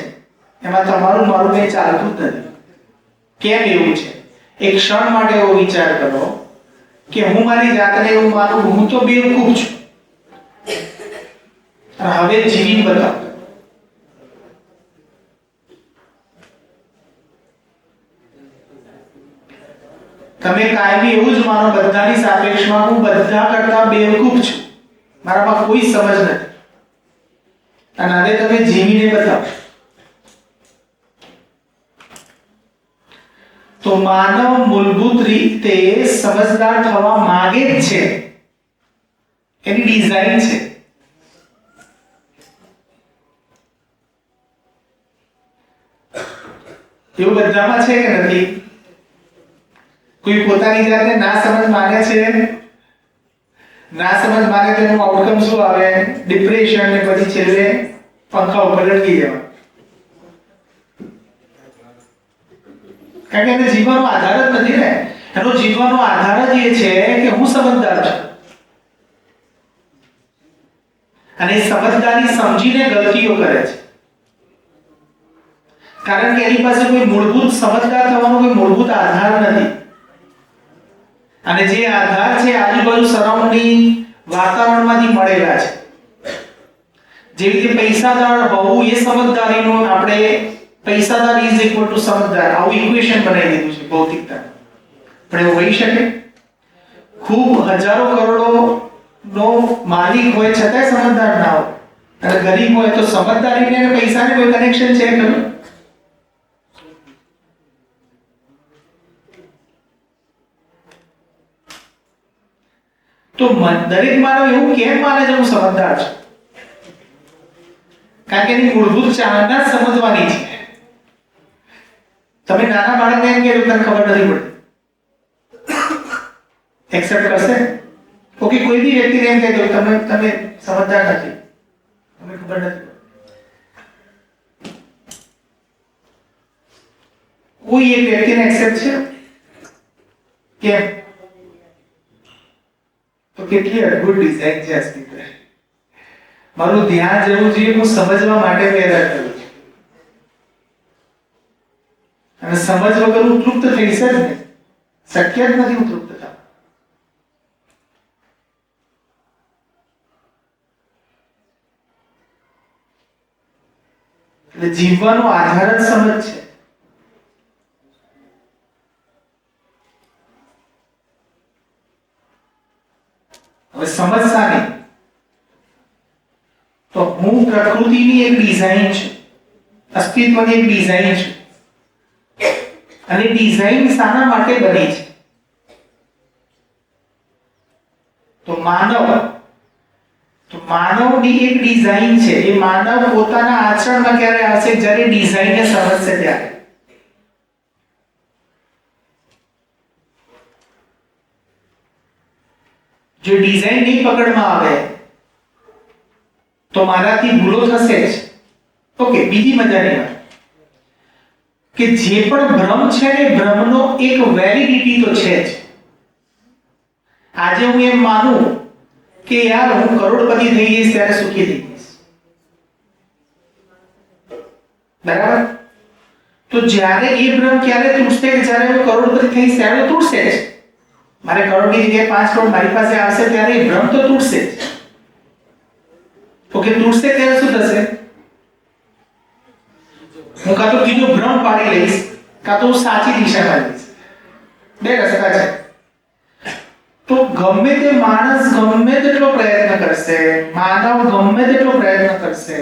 એમાં તમારું મારું કંઈ ચાલતું જ નથી. કેમ એવું છે? એક ક્ષણ માટે એવો વિચાર કરો કે હું મારી જાતને એવું માનું હું તો બેવકૂફ છું, અને હવે જીવી બતાવો. તમે કાયમી એવું જ માનો બધાની સાપેક્ષમાં હું બધા કરતા બેવકૂફ છું, મારામાં કોઈ સમજ નથી, અને હવે તમે જીવીને બતાવો. તો માનવ મૂળભૂત રીતે સમજદાર થવા માંગે જ છે, એની ડિઝાઇન છે. એવું બધામાં છે કે નથી? કોઈ પોતાની જાતને ના સમજ માને છે, ના સમજ માને તો એનું આઉટકમ શું આવે? ડિપ્રેશન, ને પછી છેલ્લે પંખા ઉપર લટકી જવા. કારણ કે એને જીવવાનો આધાર જ નથી ને. એનો જીવવાનો આધાર જ એ છે કે હું સમજદાર છું, અને સમજદારી સમજીને ગલતીઓ કરે છે. કારણ કે એની પાસે કોઈ મૂળભૂત સમજદાર થવાનો કોઈ મૂળભૂત આધાર નથી. અને જે આધાર છે આજુબાજુ સરાઉન્ડિંગ વાતાવરણમાંથી મળેલા છે. જેવી રીતે પૈસાદાર હોવું એ સમજદારીનો આપણે પૈસાદાર ઇઝ ઇક્વલ ટુ સમજદાર આવું ઇક્વેશન બનાવી દીધું છે ભૌતિકતા. પણ એવું હોઈ શકે? ખૂબ હજારો કરોડો નો માલિક હોય છતાંય સમજદાર ના હોય અને ગરીબ હોય તો સમજદારીને અને પૈસાને કોઈ કનેક્શન છે ખરું? તો દરેક માનવ એવું કેમ માને છે હું સમજદાર છું? કારણ કે એની મૂળભૂત ચાહના જ સમજવાની છે. તમે નાના બાળકને એમ કહેજો તને ખબર નથી પડતી, એક્સેપ્ટ કરશે? ઓકે, કોઈ બી વ્યક્તિને એમ કહેજો તમે સમજદાર નથી, તમને ખબર નથી, કોઈ એક વ્યક્તિને એક્સેપ્ટ છે? કેમ? તો કેટલી અદ્ભુત ડિઝાઇન છે અસ્તિત્વ. મારું ધ્યાન જવું જોઈએ, હું સમજવા માટે પેદા કરું છું અને સમજ વગર હું તૃપ્ત થઈશ જ નહીં, શક્ય જ નથી હું તૃપ્ત થવું. એટલે જીવવાનો આધાર જ સમજ છે. હવે સમજ સાની? તો હું પ્રકૃતિની એક ડિઝાઇન છું, અસ્તિત્વની એક ડિઝાઇન છું અને ડિઝાઇન શાના માટે બની છે? તો માનવની એક ડિઝાઇન છે. એ માનવ પોતાના આચરણમાં ક્યારે આવશે? જ્યારે ડિઝાઇનને સમજશે ત્યારે. જો ડિઝાઇન નહીં પકડમાં આવે તો મારાથી ભૂલો થશે જ. ઓકે, બીજી મજાની વાત કે જે પણ ભ્રમ છે ને, ભ્રમનો એક વેલિડિટી તો છે જ. આજે હું એમ માનું કે યાર હું કરોડપતિ થઈ જઈશ ત્યારે સુખી થઈ જઈશ, બરાબર? તો જ્યારે એ ભ્રમ ક્યારે તૂટશે કે જ્યારે હું કરોડપતિ થઈશ ત્યારે તો તૂટશે જ. મારે કરોડની જગ્યાએ 5 કરોડ મારી પાસે આવશે ત્યારે એ ભ્રમ તો તૂટશે જ. ઓકે, તૂટશે ત્યારે શું થશે? હું કાં તો બીજો ભ્રમ પાડી લઈશ, કાં તો હું સાચી દિશામાં જઈશ. બે રસ્તા છે. તો ગમે તે માણસ ગમે તેટલો પ્રયત્ન કરશે, માનવ ગમે તેટલો પ્રયત્ન કરશે,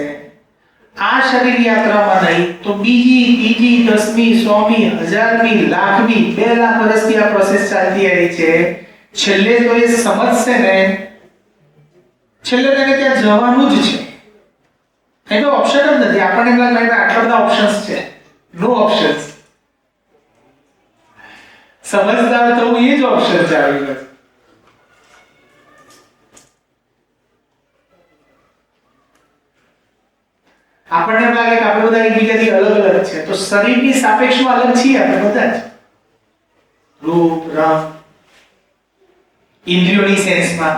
આ શરીર યાત્રામાં નહીં તો બીજી, ત્રીજી, 10મી, 100મી, 1000મી, લાખમી, 2 લાખ વર્ષથી આ પ્રોસેસ ચાલતી આવી છે. છેલ્લે તો એ સમજશે ને, છેલ્લે તેને ત્યાં જવાનું જ છે. એનો ઓપ્શન જ નથી. આપણને એમ લાગે આટલા બધા ઓપ્શન્સ છે. નો ઓપ્શન્સ. સમજદાર થવું એ જ ઓપ્શન છે આવી ગયો. આપણને એમ લાગે કે આપણે બધા એકબીજાથી અલગ અલગ છે, તો શરીરની સાપેક્ષમાં અલગ છીએ આપણે બધા જ. રૂપ, રંગ, ઇન્દ્રિયોની સેન્સમાં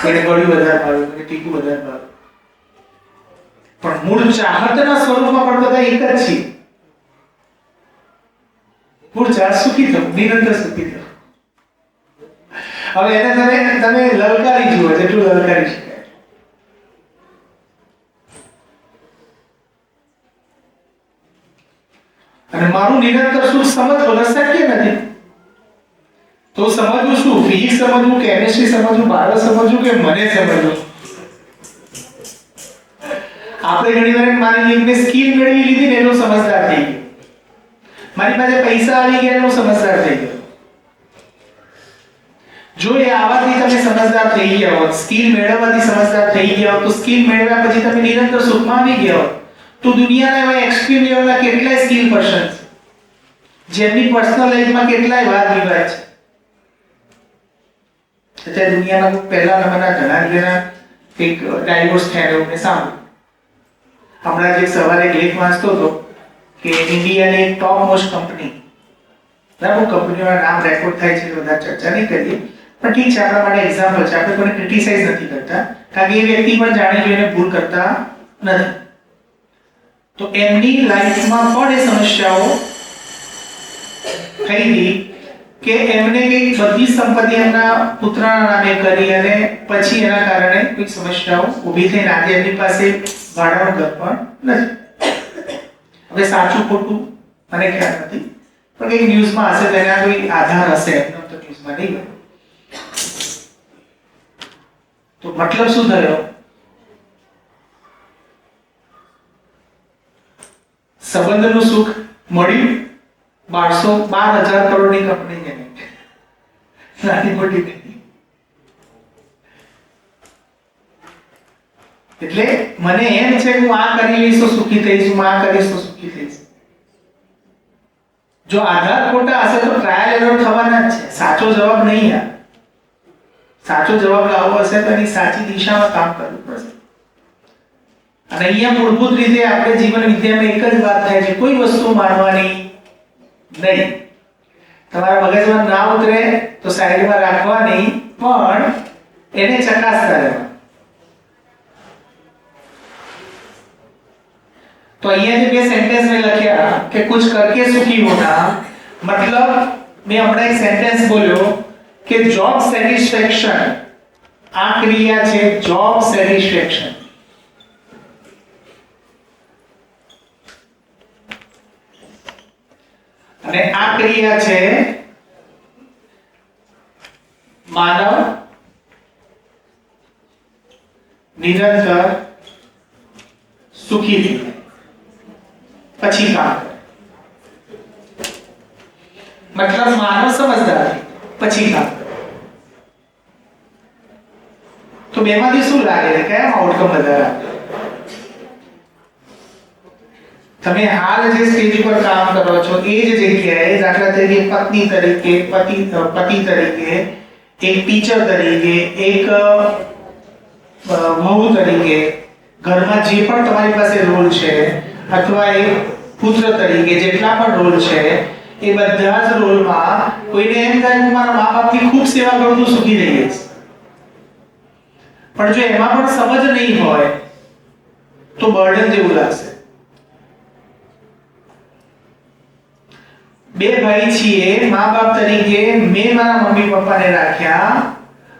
કોઈને ગળ્યું વધારે ભાવે, કોઈને તીખું વધારે ભાવે, પણ મૂળ ચાહતના સ્વરૂપમાં પણ બધા એક જ છીએ. મૂળ ચાહત સુખી થવું, નિરંતર સુખી થવું. હવે એને તમે લલકારી જુઓ, જેટલું લલકારી શકાય. અને મારું નિરંતર સુખ સમજ વગર શક્ય નથી. તો સમજવું શું? ફિઝિક્સ સમજવું, કેમિસ્ટ્રી સમજવું, બાયો સમજવું કે મને સમજવું? આપણે ઘણી વાર માની લઈએ કે સ્કિલ મેળવી લીધી ને એનો સમજદાર થઈ ગયો, મારી પાસે પૈસા આવી ગયા એનો સમજદાર થઈ ગયો. જો એ આવાથી તમે સમજદાર થઈ ગયા હોત, સ્કિલ મેળવવાથી સમજદાર થઈ ગયા હોત, તો સ્કિલ મેળવ્યા પછી તમે નિરંતર સુખમાં આવી ગયા હોત, તો દુનિયાના એવા એક્સ્ટ્રીમ લેવલના કેટલાય સ્કિલ પર્સન છે જેમની પર્સનલ લાઈફમાં કેટલાય વાદ વિવાદ છે. અત્યારે દુનિયાના પહેલા નંબરના ઘણા જણા એક ડાયવોર્સ થયા એવું મેં સાંભળ્યું. હમણાં જે સવારે એક લેખ વાંચતો હતો કે ઇન્ડિયાની એક ટોપ મોસ્ટ કંપની, બરાબર, કંપનીઓના નામ રેકોર્ડ થાય છે, બધા ચર્ચા નહીં કરીએ, પણ ઠીક છે, આપણા માટે એક્ઝામ્પલ છે, આપણે કોઈને ક્રિટિસાઇઝ નથી કરતા, કારણ કે એ વ્યક્તિ પણ જાણી જોઈને ભૂલ કરતા નથી. તો એમની લાઈફમાં પણ એ સમસ્યાઓ થઈ હતી કે એમને કઈ બધી સંપત્તિ એમના પુત્રના નામે કરી અને પછી એના કારણે કોઈ સમસ્યાઓ ઊભી થઈને આજે એમની પાસે ભાડાનું ઘર પણ નથી. હવે સાચું ખોટું મને ખ્યાલ નથી, પણ કંઈક ન્યૂઝમાં હશે, તેના કોઈ આધાર હશે, એમનો તો ન્યૂઝમાં નહીં હોય. તો મતલબ શું થયો? સંબંધનું સુખ મળ્યું. 12,000 કરોડની કંપની છે, નાની મોટી નહીં. એટલે મને એમ છે કે હું આ કરી લઈશ તો સુખી થઈશ, હું આ કરીશ તો સુખી થઈશ. જો આધાર ખોટા હશે તો ટ્રાયલ એરર થવાના જ છે. સાચો જવાબ નહીં યાર. સાચો જવાબ લાવવો હશે તો એની સાચી દિશામાં કામ કરવું પડશે. અને અહીંયા મૂળભૂત રીતે આપણે જીવન વિદ્યામાં એક જ વાત થાય છે, કોઈ વસ્તુ માનવાની નહીં. તમારા મગજમાં ના ઉતરે તો સાઈડમાં રાખવાની, પણ એને ચકાસતા રહેવા. तो અહીંયા જે બે સેન્ટેન્સ મેં લખ્યા કે कुछ करके सुखी होना, मतलब मैं હમણાં એક સેન્ટેન્સ બોલ્યો કે જોબ સેટિસ્ફેક્શન, આ ક્રિયા છે જોબ સેટિસ્ફેક્શન. અને આ ક્રિયા છે માનવ નિરંતર સુખી થાય પછી કામ કરે. मतलब मानव समझदार પછી કામ કરે. તો બેમાંથી શું લાગે છે, કયા આઉટકમ વધારે આપે? તમે હાલ જે સ્ટેજ પર કામ કરો છો એ જ જગ્યાએ દાખલા તરીકે પત્ની તરીકે, પતિ તરીકે, એક ટીચર તરીકે, એક વહુ તરીકે, ઘરમાં જે પણ તમારી પાસે રોલ છે, અથવા એક પુત્ર તરીકે જેટલા પણ રોલ છે એ બધા જ રોલમાં કોઈને એમ થાય કે મારા મા બાપની ખૂબ સેવા કરું તો સુખી થઈ જઈશ. પણ જો એમાં પણ સમજ નહીં હોય તો બર્ડન જેવું લાગશે. બે ભાઈ છીએ, મા બાપ તરીકે મેં મારા મમ્મી પપ્પાને રાખ્યા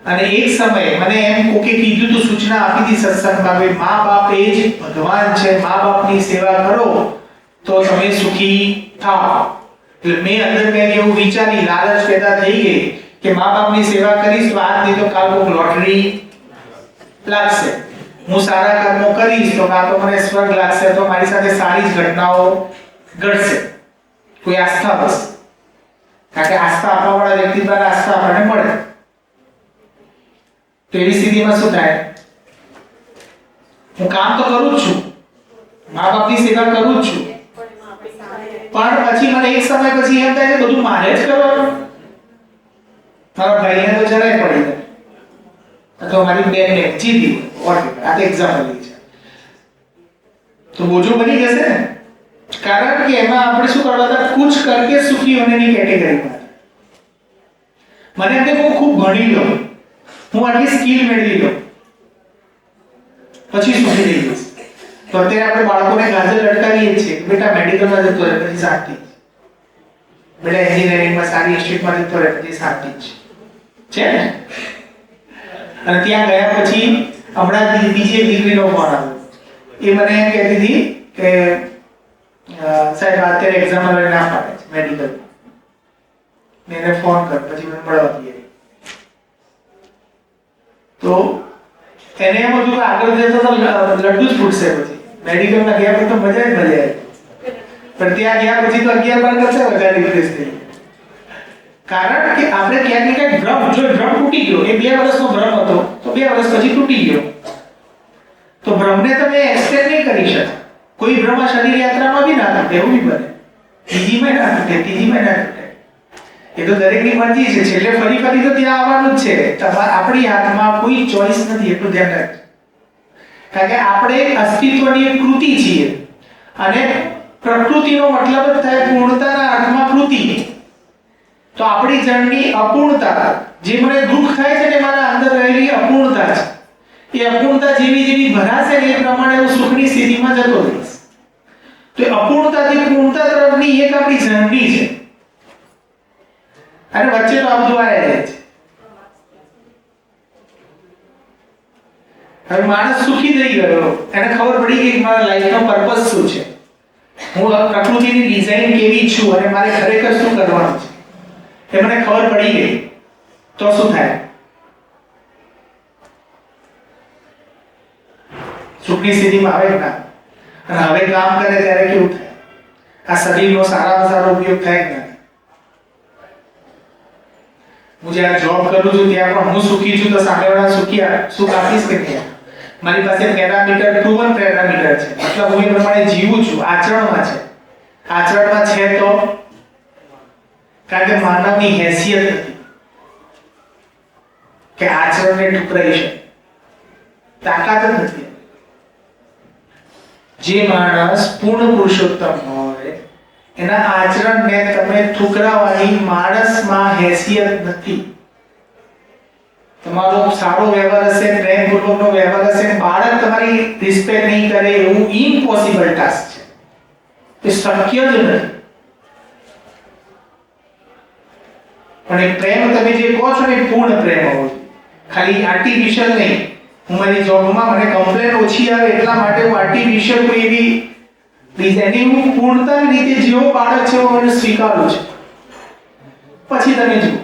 અને એક સમયે મને એમ કોકે કીધું તો સૂચના આપી હતી સત્સંગમાં કે મા બાપ એ જ ભગવાન છે, મા બાપની સેવા કરો તો તમે સુખી થાઓ. એટલે મેં અંદર મેં એવું વિચારી, લાલચ પેદા થઈ ગઈ કે મા બાપની સેવા કરીશ તો આજ નહીં તો કાલ કોક લોટરી લાગશે, હું સારા કર્મો કરીશ તો કાં તો મને સ્વર્ગ લાગશે, તો મારી સાથે સારી જ ઘટનાઓ ઘટશે. કોઈ આસ્થા બસ, કારણ કે આસ્થા આપવા વાળા વ્યક્તિ દ્વારા આસ્થા આપણને મળે. તો એવી સ્થિતિમાં શું થાય? હું કામ તો કરું જ છું, મા બાપની સેવા કરું જ છું, પણ પછી મને એક સમય પછી એમ થાય કે બધું મારે જ કરવાનું. મારા ભાઈને તો જરાય પડી જાય અથવા મારી બેનને જીતી આ તો એક્ઝામ્પલ છે તો બોજો બની જશે ને. કારણ કે એમાં આપણે શું કરવા હતા, કુછ કરકે સુખી હોનેની કેટેગરીમાં. મને એમ કે હું ખૂબ ભણી લઉં, હું આટલી સ્કિલ મેળવી લઉં પછી સુખી થઈ જઈશ. તો અત્યારે આપણે બાળકોને ગાજર લટકાવીએ છીએ, બેટા મેડિકલમાં જતો રહે પછી શાંતિ, બેટા એન્જિનિયરિંગમાં સારી ઇન્સ્ટિટ્યૂટમાં જતો રહે પછી શાંતિ છે ને. અને ત્યાં ગયા પછી હમણાં બીજી એક દીકરીનો ફોન આવ્યો, એ મને એમ કહેતી હતી કે સાહેબ અત્યારે એક્ઝામ આવે ના પાડે છે મેડિકલ. મેં એને ફોન કર્યો, પછી મને મળવા દઈએ. તો એને એમ હતું કે આગળ જતા તો લડ્ડુ જ ફૂટશે. પછી મેડિકલમાં ગયા પછી તો મજા જ મજા આવી, પણ ત્યાં ગયા પછી તો 11-12 કરશે વધારે રિપ્લેસ થઈ. કારણ કે આપણે ક્યાંક ને ક્યાંક ભ્રમ, જો ભ્રમ તૂટી ગયો, એ 2 વર્ષનો ભ્રમ હતો તો 2 વર્ષ પછી તૂટી ગયો. તો ભ્રમને તમે એક્સટેન્ડ નહીં કરી શકો. કોઈ ભ્રમ શરીર યાત્રામાં બી ના તૂટે, એવું બી બને, બીજીમાં ના તૂટે, ત્રીજીમાં ના તૂટે. એ તો દરેકની મરજી છે, છેલ્લે ફરી તો ત્યાં આવવાનું જ છે. આપણી હાથમાં કોઈ ચોઈસ નથી, એટલું ધ્યાન રાખજો. કારણ કે આપણે અસ્તિત્વની એક કૃતિ છીએ અને પ્રકૃતિનો મતલબ જ થાય પૂર્ણતાના અર્થમાં કૃતિ. તો આપણી જળની અપૂર્ણતા, જે મને દુઃખ થાય છે ને મારા અંદર રહેલી અપૂર્ણતા છે, એ અપૂર્ણતા જેવી ભરાશે ને એ પ્રમાણે હું સુખની સ્થિતિમાં જતો રહીશ. તો એ અપૂર્ણતાથી પૂર્ણતા તરફની એક આપણી જર્ની છે અને વચ્ચે તો આ બધું આવી જાય છે. હવે માણસ સુખી થઈ ગયો, એને ખબર પડી ગઈ કે મારા લાઈફનો પર્પસ શું છે, હું પ્રકૃતિની ડિઝાઇન કેવી છું અને મારે ખરેખર શું કરવાનું છે, એ મને ખબર પડી ગઈ. તો શું થાય? સુખની સ્થિતિમાં આવે ના. અને હવે કામ કરે ત્યારે કેવું થાય? આ શરીરનો સારામાં સારો ઉપયોગ થાય કે ના? હું જ્યાં જોબ કરું છું ત્યાં પણ હું સુખી છું તો સામેવાળા સુખ આપીશ કે નહીં? મારી પાસે પેરામીટર પ્રૂવન પેરામીટર છે, મતલબ હું એ પ્રમાણે જીવું છું, આચરણમાં છે. આચરણમાં છે તો કારણ કે માનવની હેસિયત નથી કે આચરણને ઠુકરાઈ શકે, તાકાત જ નથી. જે માણસ પૂર્ણ પુરુષોત્તમ હોય એના આચરણને તમે ઠુકરાવવાની માણસમાં હેસિયત નથી. તમારો સારો વ્યવહાર હશે, પ્રેમપૂર્વકનો વ્યવહાર હશે, બાળક તમારી રિસ્પેક્ટ નહીં કરે એવું ઇમ્પોસિબલ ટાસ્ક છે, એ શક્ય જ નથી. પણ એ પ્રેમ તમે જે કહો છો ને પૂર્ણ પ્રેમ હોવો જોઈએ, ખાલી આર્ટિફિશિયલ નહીં. હું મારી જોબમાં મને કમ્પ્લેન ઓછી આવે એટલા માટે હું આર્ટિફિશિયલ કોઈ એવી એની હું પૂર્ણતાની રીતે જેવો બાળક છે હું એને સ્વીકારું છું. પછી તમે જુઓ,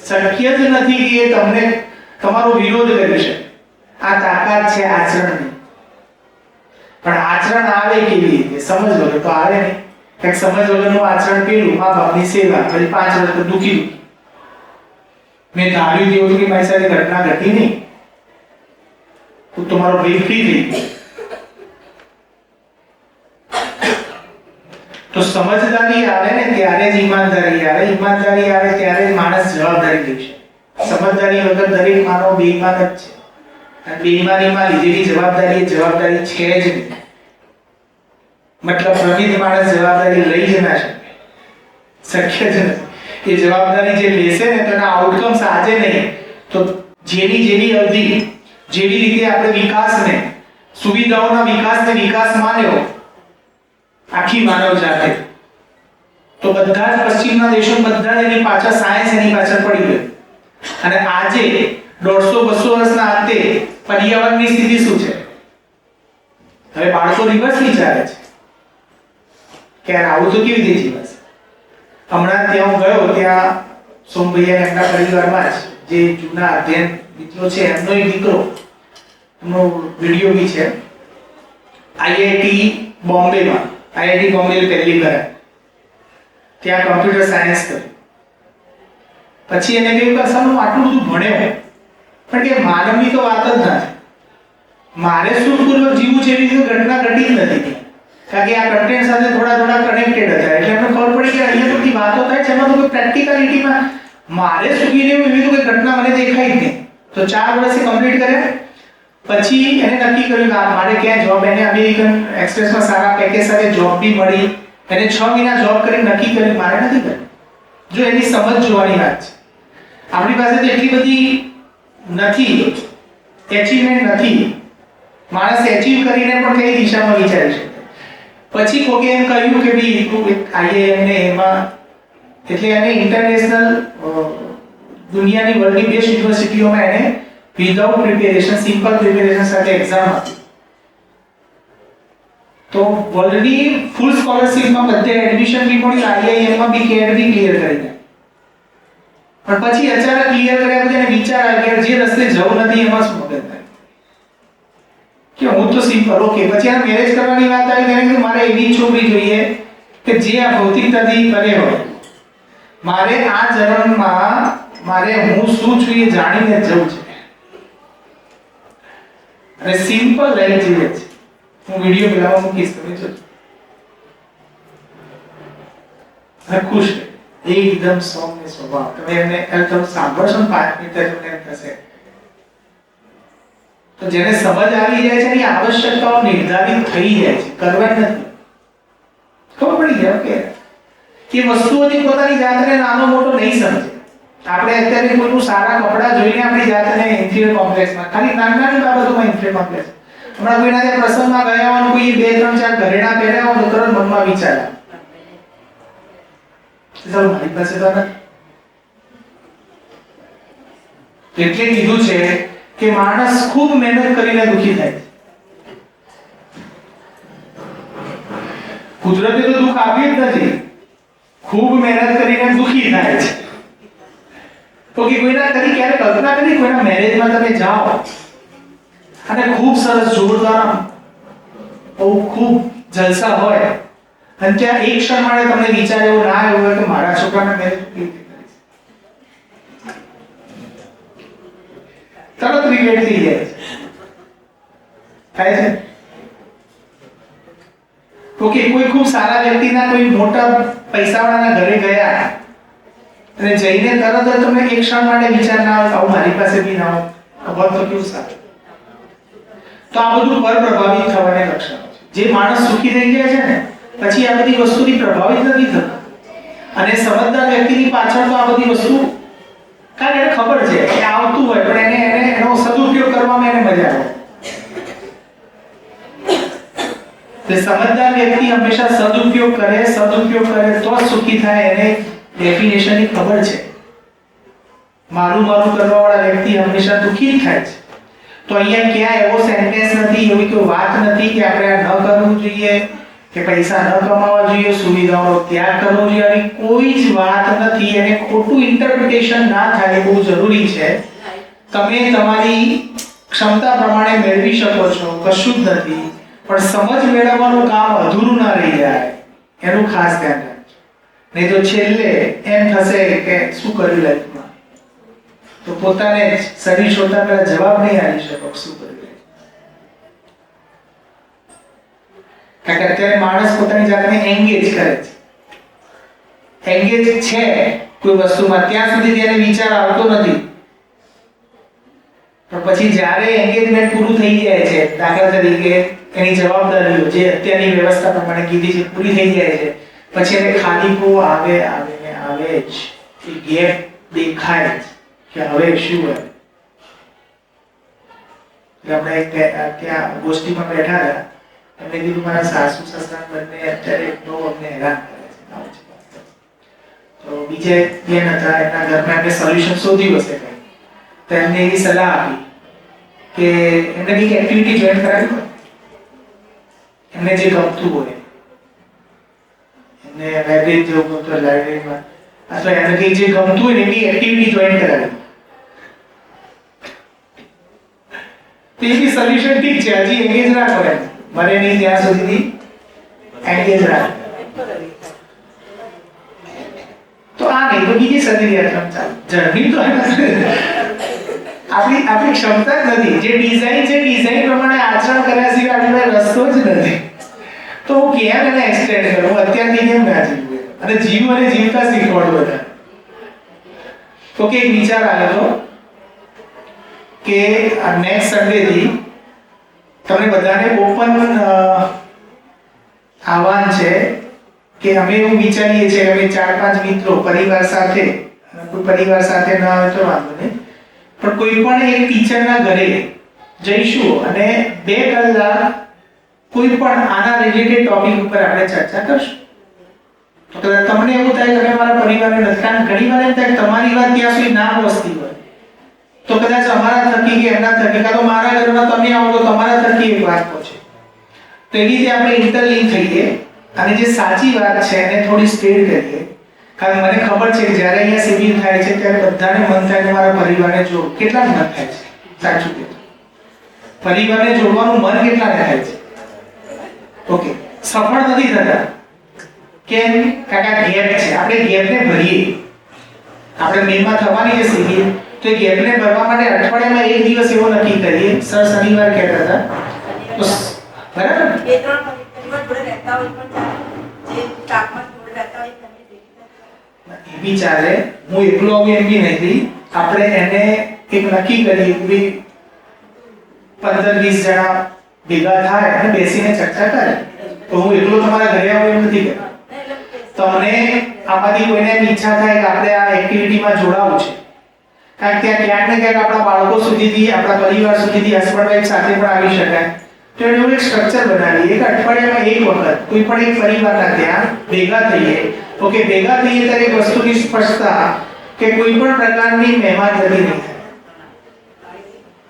શક્ય જ નથી કે તમને તમારો વિરોધ કરી શકે. આ તાકાત છે આચરણની. પણ આચરણ આવે કેવી રીતે? સમજ વગર તો આવે નહીં. કંઈક સમજ વગરનું આચરણ પેલું મા બાપની સેવા, પછી 5 વર્ષ તો દુખી. મેં ધાર્યું તેવું કે મારી સાથે ઘટના ઘટી નહીં, હું તમારો ભાઈ ફ્રી થઈ ગયો. તો સમજદારી આવે ને ત્યારે જ ઈમાનદારી આવે, ઈમાનદારી આવે ત્યારે જ માણસ જવાબદારી લે છે. સમજદારી વગર દરેક માનવ બેઈમાન જ છે, અને બેઈમાનીમાં લીધેલી જવાબદારી એ જવાબદારી છે જ નહીં. મતલબ પ્રમિત માણસ જવાબદારી લઈ જ ના શકે, શક્ય જ નથી. એ જવાબદારી જે લેશે ને તેના આઉટકમ્સ આજે નહીં તો જેની અવધિ, જેવી રીતે આપણે વિકાસને, સુવિધાઓના વિકાસને વિકાસ માન્યો આખી માનવ જાતે, તો બધા જ પશ્ચિમના દેશો બધા જ એની પાછળ સાયન્સ એની પાછળ પડી ગયું. અને આજે 150-200 વર્ષના અંતે પર્યાવરણની સ્થિતિ શું છે? હવે બાળકો રિવર્સ વિચારે છે કે આવું તો કેવી રીતે જીવાશે. હમણાં ત્યાં હું ગયો, ત્યાં સોમભૈયા એમના પરિવારમાં જ જે જૂના અધ્યયન મિત્રો છે એમનો એક દીકરો, એમનો વિડીયો બી છે, આઈઆઈટી બોમ્બેમાં, આઈઆઈટી બોમ્બે પહેલી કરાય, ત્યાં કમ્પ્યુટર સાયન્સ કર્યું. પછી એને કહ્યું કે સર હું આટલું બધું ભણ્યો પણ કે માનવની તો વાત જ ના છે, મારે સુખપૂર્વક જીવવું છે એવી કોઈ ઘટના ઘટી જ નથી. કારણ કે આ કન્ટેન્ટ સાથે થોડા કનેક્ટેડ હતા એટલે એમને ખબર પડી કે અહીંયા બધી વાતો થાય છે એમાં તો કોઈ પ્રેક્ટિકલિટીમાં મારે સુખી રહેવું એવી તો કોઈ ઘટના મને દેખાઈ જ નહીં. તો 4 વર્ષે કમ્પ્લીટ કર્યા પછી એને નક્કી કર્યું કે મારે ક્યાં જોબ, એને અમેરિકન એક્સપ્રેસમાં સારા પેકેજ સાથે જોબ બી મળી, એને 6 મહિના જોબ કરી નક્કી કર્યું મારે નથી કરવું. જો એની સમજ જોવાની વાત છે. આપણી પાસે તો એટલી બધી નથી, એચીવમેન્ટ નથી, માણસ એચીવ કરીને પણ કઈ દિશામાં વિચારી શકે. પછી કોકે એમ કહ્યું કે ભાઈ તું આઈઆઈએમ ને એમાં, એટલે એને ઇન્ટરનેશનલ દુનિયાની વર્લ્ડની બેસ્ટ યુનિવર્સિટીઓમાં એને વિધાઉટ પ્રિપેરેશન, સિમ્પલ પ્રિપેરેશન સાથે એક્ઝામ આપી. તો વર્લ્ડની ફૂલ સ્કોલરશિપમાં બધે એડમિશન બી મળી, આઈઆઈએમમાં બી કેટ બી ક્લિયર કરી દે. પણ પછી અચાનક ક્લિયર કર્યા પછી એને વિચાર આવ્યો કે જે રસ્તે જવું નથી એમાં શું મગજ થાય કે હું તો સિમ્પલ ઓકે. પછી આ મેરેજ કરવાની વાત આવી ત્યારે કે મારે એવી છોકરી જોઈએ કે જે આ ભૌતિકતાથી પરે હોય. મારે આ જન્મમાં મારે હું શું છું એ જાણીને જવું છે. અને સિમ્પલ લાઈફ જીવે છે. હું વિડિયો પેલામાં મૂકીશ, તમે જોજો. અને ખુશ રહે, એકદમ સૌમ્ય સ્વભાવ. તમે એમને તમે સાંભળશો ને 5 મિનિટ તમને એમ થશે. તો જેને સમજ આવી જાય છે એની આવશ્યકતાઓ નિર્ધારિત થઈ જાય છે, કરવાની નથી. ખબર પડી જાય કે એ વસ્તુઓથી પોતાની જાતને નાનો મોટો નહીં સમજે. આપણે અત્યારે કોઈનું સારા કપડાં જોઈને આપણી જાતને ઇન્ફિરિયર કોમ્પ્લેક્સમાં, ખાલી નાની બાબતોમાં ઇન્ફિરિયર કોમ્પ્લેક્સ. હમણાં કોઈના ત્યાં પ્રસંગમાં ગયા હોય, કોઈ 2-3-4 ઘરેણા પહેર્યા હોય તો તરત મનમાં વિચાર આવે મારી પાસે તો નથી. એટલે કીધું છે કે માણસ ખૂબ મહેનત કરીને દુખી થાય છે. કુદરતે તો દુઃખ આપ્યું જ નથી, ખૂબ મહેનત કરીને દુખી થાય છે. તો કે કોઈના કદી ક્યારે કલ્પના કરી કોઈના મેરેજમાં તમે જાઓ અને ખૂબ સરસ જોરદાર બહુ ખૂબ જલસા હોય અને ત્યાં એક ક્ષણ માટે તમને વિચાર એવો ના આવ્યો હોય કે મારા છોકરાના મેરેજ કેવી રીતે કરીશ? તરત રિલેટ થઈ જાય છે. થાય છે ઓકે, કોઈ ખૂબ સારા વ્યક્તિના કોઈ મોટા પૈસાવાળાના ઘરે ગયા અને જઈને તરત જ તમને એક ક્ષણ માટે વિચાર ના આવે આવું મારી પાસે બી ના હોય, ખબર તો કેવું સારું. તો આ બધું પર પ્રભાવિત થવાના લક્ષણો છે. જે માણસ સુખી થઈ જાય છે ને પછી આ બધી વસ્તુથી પ્રભાવિત નથી થતો. અને સમજદાર વ્યક્તિની પાછળ તો આ બધી વસ્તુ કારણ એને ખબર છે કે આવતું હોય પણ એને એનો સદુપયોગ કરવામાં એને મજા આવે. તે સમજદાર વ્યક્તિ હંમેશા સદુપયોગ કરે તો જ સુખી થાય. એને ડેફિનેશનની ખબર છે. મારું કરવાવાળા વ્યક્તિ હંમેશા દુઃખી જ થાય છે. તો અહીંયા ક્યાં એવો સેન્ટેન્સ નથી, એવી કોઈ વાત નથી કે આપણે આ ન કરવું જોઈએ કે પૈસા ન કમાવા જોઈએ, સુવિધાઓનો ત્યાગ કરવો જોઈએ. આવી કોઈ જ વાત નથી. એને ખોટું ઇન્ટરપ્રિટેશન ના થાય એ બહુ જરૂરી છે. તમે તમારી ક્ષમતા પ્રમાણે મેળવી શકો છો, કશું જ નથી. પણ સમજ મેળવવાનું કામ અધૂરું ના રહી જાય એનું ખાસ ધ્યાન રાખજો. નહીં તો છેલ્લે એમ થશે કે શું કર્યું લાઈફમાં, તો પોતાને શરીર છોડતા પહેલા જવાબ નહીં આપી શકો શું કર્યું. કારણ કે અત્યારે માણસ પોતાની જાતને એન્ગેજ કરે છે. એન્ગેજ છે કોઈ વસ્તુમાં ત્યાં સુધી તેને વિચાર આવતો નથી. પણ પછી જ્યારે એન્ગેજમેન્ટ પૂરું થઈ જાય છે, દાખલા તરીકે એની જવાબદારીઓ જે અત્યારની વ્યવસ્થા પ્રમાણે કીધી છે પૂરી થઈ જાય છે, પછી એને ખાલીપો આવે જ. એ ગેપ દેખાય કે હવે શું હોય. આપણે ત્યાં ગોષ્ઠીમાં બેઠા હતા, એમને કીધું મારા સાસુ સસરા બંને અત્યારે બહુ અમને હેરાન કરે છે. તો બીજા બેન હતા, એમના ઘરમાં એમને સોલ્યુશન શોધ્યું હશે કંઈ, તો એમને એવી સલાહ આપી કે એમને કંઈક એક્ટિવિટી જોઈન કરાવી હોય, એમને જે ગમતું હોય, એમને લાઇબ્રેરી જવું ગમતું હોય લાઇબ્રેરીમાં, અથવા એમને કંઈક જે ગમતું હોય એની એક્ટિવિટી જોઈન કરાવી. તો એ બી સોલ્યુશન ઠીક છે. હજી એંગેજ રાખો એમ, મને નહીં ત્યાં સુધી એંગેજ રાખો. તો આ નહીં તો બીજી સદી જર્ની તો આપણી ક્ષમતા જ નથી. જે ડિઝાઇન છે ડિઝાઇન પ્રમાણે આચરણ કર્યા સિવાય આપણે રસ્તો જ નથી. તો હું કેમ એને એક્સટેન્ડ કરું, અત્યારથી કેમ ના જીવું અને જીવું અને જીવતા શીખવાડું બધા. તો કે એક વિચાર આવ્યો કે નેક્સ્ટ સન્ડે થી તમને બધાને ઓપન આહવાન છે કે અમે એવું વિચારીએ છીએ કે અમે 4-5 મિત્રો પરિવાર સાથે, કોઈ પરિવાર સાથે ન આવે તો વાંધો નહીં, પણ કોઈ પણ એક ટીચરના ઘરે જઈશું અને 2 કલાક કોઈ પણ આના રિલેટેડ ટોપિક ઉપર આપણે ચર્ચા કરશું. તો તમને એવું થાય કે મારા પરિવારને નથી, કારણ ઘણી વાર એમ થાય કે તમારી વાત ત્યાં સુધી ના પહોંચતી હોય તો કદાચ અમારા થકી કે એમના થકી, કાં તો મારા ઘરમાં તમે આવો તો તમારા થકી એક વાત પહોંચે. તો એવી રીતે આપણે ઇન્ટરલિંક થઈએ અને જે સાચી વાત છે એને થોડી સ્પ્રેડ કરીએ. કારણ મને ખબર છે કે જ્યારે અહીંયા શિબિર થાય છે ત્યારે બધાને મન થાય કે મારા પરિવારને જોડ. કેટલાને મન થાય છે? સાચું કહેજો, પરિવારને જોડવાનું મન કેટલાને થાય છે? ઓકે, સફળ નથી થતા કેમ? કાકા ગેપ છે. આપણે ગેપને ભરીએ. આપણે મેમાં થવાની છે શિબિર, તો એ ગેપને ભરવા માટે અઠવાડિયામાં એક દિવસ એવો નક્કી કરીએ. સર શનિવાર કહેતા હતા તો બરાબર. એ 3 પરિવાર જોડે રહેતા હોય પણ જે સ્ટાફમાં જોડે રહેતા હોય તમે એ બી ચાલે. હું એકલો આવું એમ બી નથી. આપણે એને એક નક્કી કરીએ કે ભાઈ 15-20 જણા ભેગા થાય અને બેસીને ચર્ચા કરે. તો હું એકલો તમારા ઘરે આવું એમ નથી કહેતો. તમને આમાંથી કોઈને ઈચ્છા થાય કે આપણે આ એક્ટિવિટીમાં જોડાવું છે, કારણ કે ત્યાં ક્યાંક ને ક્યાંક આપણા બાળકો સુધીથી, આપણા પરિવાર સુધીથી હસબન્ડ વાઈફ સાથે પણ આવી શકાય. તો એનું એક સ્ટ્રક્ચર બનાવીએ કે અઠવાડિયામાં એક વખત કોઈ પણ એક પરિવારના ત્યાં ભેગા થઈએ. ઓકે, ભેગા થઈએ ત્યારે એક વસ્તુની સ્પષ્ટતા કે કોઈ પણ પ્રકારની મહેમાનગતિ નહીં થાય.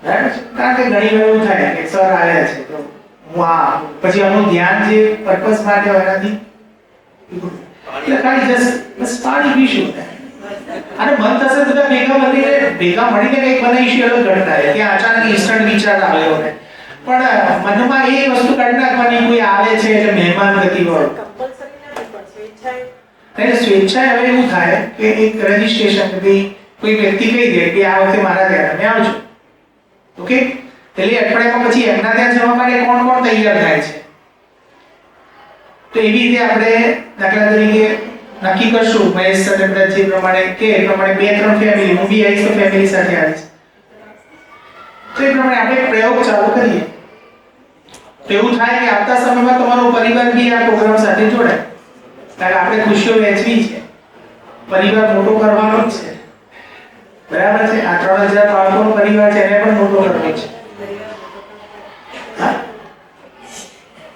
બરાબર? કારણ કે ઘણી વાર એવું થાય કે સર આવ્યા છે તો હું પછી આનું ધ્યાન જે પર્પસ માટે હોય એનાથી એટલે ખાલી બસ પાણી પીશું. અને મન થશે બધા ભેગા મળીને કંઈક બનાવીશું અલગ ઘટના છે. ત્યાં અચાનક ઇન્સ્ટન્ટ વિચાર આવ્યો ને પણ મનમાં એ વસ્તુ કાઢી નાખવાની કોઈ આવે છે એટલે મહેમાન ગતિ વાળું. કમ્પલસરી નથી પણ સ્વેચ્છાએ એટલે સ્વેચ્છાએ હવે એવું થાય કે એક રજીસ્ટ્રેશન કે ભાઈ કોઈ વ્યક્તિ કહી દે કે આ વખતે મારા ત્યાં તમે આવજો. ઓકે, એટલે અઠવાડિયામાં પછી એમના ત્યાં જવા માટે કોણ કોણ તૈયાર થાય છે. તો એવી રીતે આપણે દાખલા તરીકે નક્કી કરશું મહેશ સર બધા જે પ્રમાણે કે એ પ્રમાણે 2-3 ફેમિલી, હું બી આવીશ તો ફેમિલી સાથે આવીશ. તો એ પ્રમાણે આપણે પ્રયોગ ચાલુ કરીએ. તો એવું થાય કે આવતા સમયમાં તમારો પરિવાર બી આ પ્રોગ્રામ સાથે જોડાય. કારણ કે આપણે ખુશીઓ વહેંચવી છે, પરિવાર મોટો કરવાનો જ છે. બરાબર છે? આ 3000 બાળકોનો પરિવાર છે એને પણ મોટો કરવો છે. હા?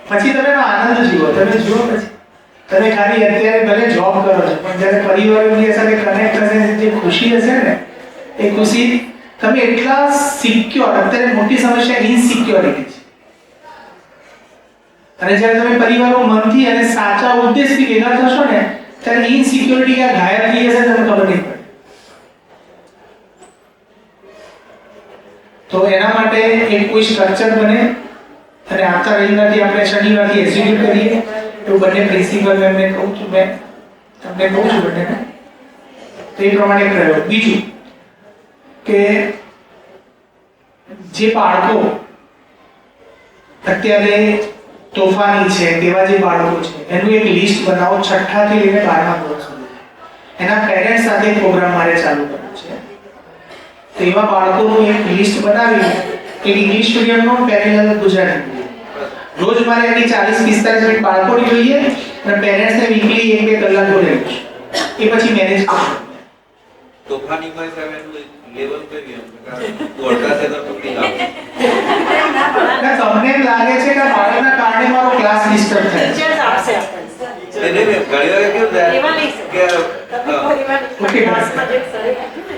પછી તમે એનો આનંદ જીવો. તમે જુઓ પછી તમે ખાલી અત્યારે ભલે જોબ કરો છો પણ જ્યારે પરિવારની સાથે કનેક્ટ હશે જે ખુશી હશે ને એ ખુશી તમે એટલા સિક્યોર. અત્યારે મોટી સમસ્યા ઇનસિક્યોરિટી છે. અને જ્યારે તમે પરિવારો મનથી અને સાચા ઉદ્દેશથી ભેગા થશો ને ત્યારે ઇનસિક્યોરિટી ક્યાં ગાયબ થઈ જશે તમને ખબર નહીં પડે. તો એના માટે એક કોઈ સ્ટ્રક્ચર બને અને આવતા રવિવારથી આપણે શનિવારથી એક્ઝિક્યુટ કરીએ એવું બંને પ્રિન્સિપલ મેમને કહું છું, મેં તમને કહું છું બંનેને. તો એ પ્રમાણે પ્રયોગ. બીજું કે જે બાળકો અત્યારે તોફાની છે તેવા જે બાળકો છે એનું એક લિસ્ટ બનાવો 6થા થી લઈને 12મા ધોરણ સુધી. એના પેરેન્ટ્સ સાથે પ્રોગ્રામ મારે ચાલુ કરવો છે. તો એવા બાળકોનું એક લિસ્ટ બનાવી એક ઇંગ્લિશ મીડિયમનો પેરેલલ ગુજરાતી મીડિયમ. રોજ મારે એની 40-45 મિનિટ બાળકોની જોઈએ અને પેરેન્ટ્સને વીકલી 1-2 કલાક બોલાવું છું. એ પછી મેનેજ કરશું. તોફાનીમાં સાહેબ એનું લેવલ કરીએ દોડતા છે તો પકડી લાવો. તમને એમ લાગે છે કે બાળકના કારણે મારો ક્લાસ ડિસ્ટર્બ થાય છે. ટીચર્સ આપશે આપણને. એને ઘણી વાર કેવું થાય એવા નહીં સર. કે તમે પરિવાર ઓકે. ક્લાસમાં જે સરે કીધું ને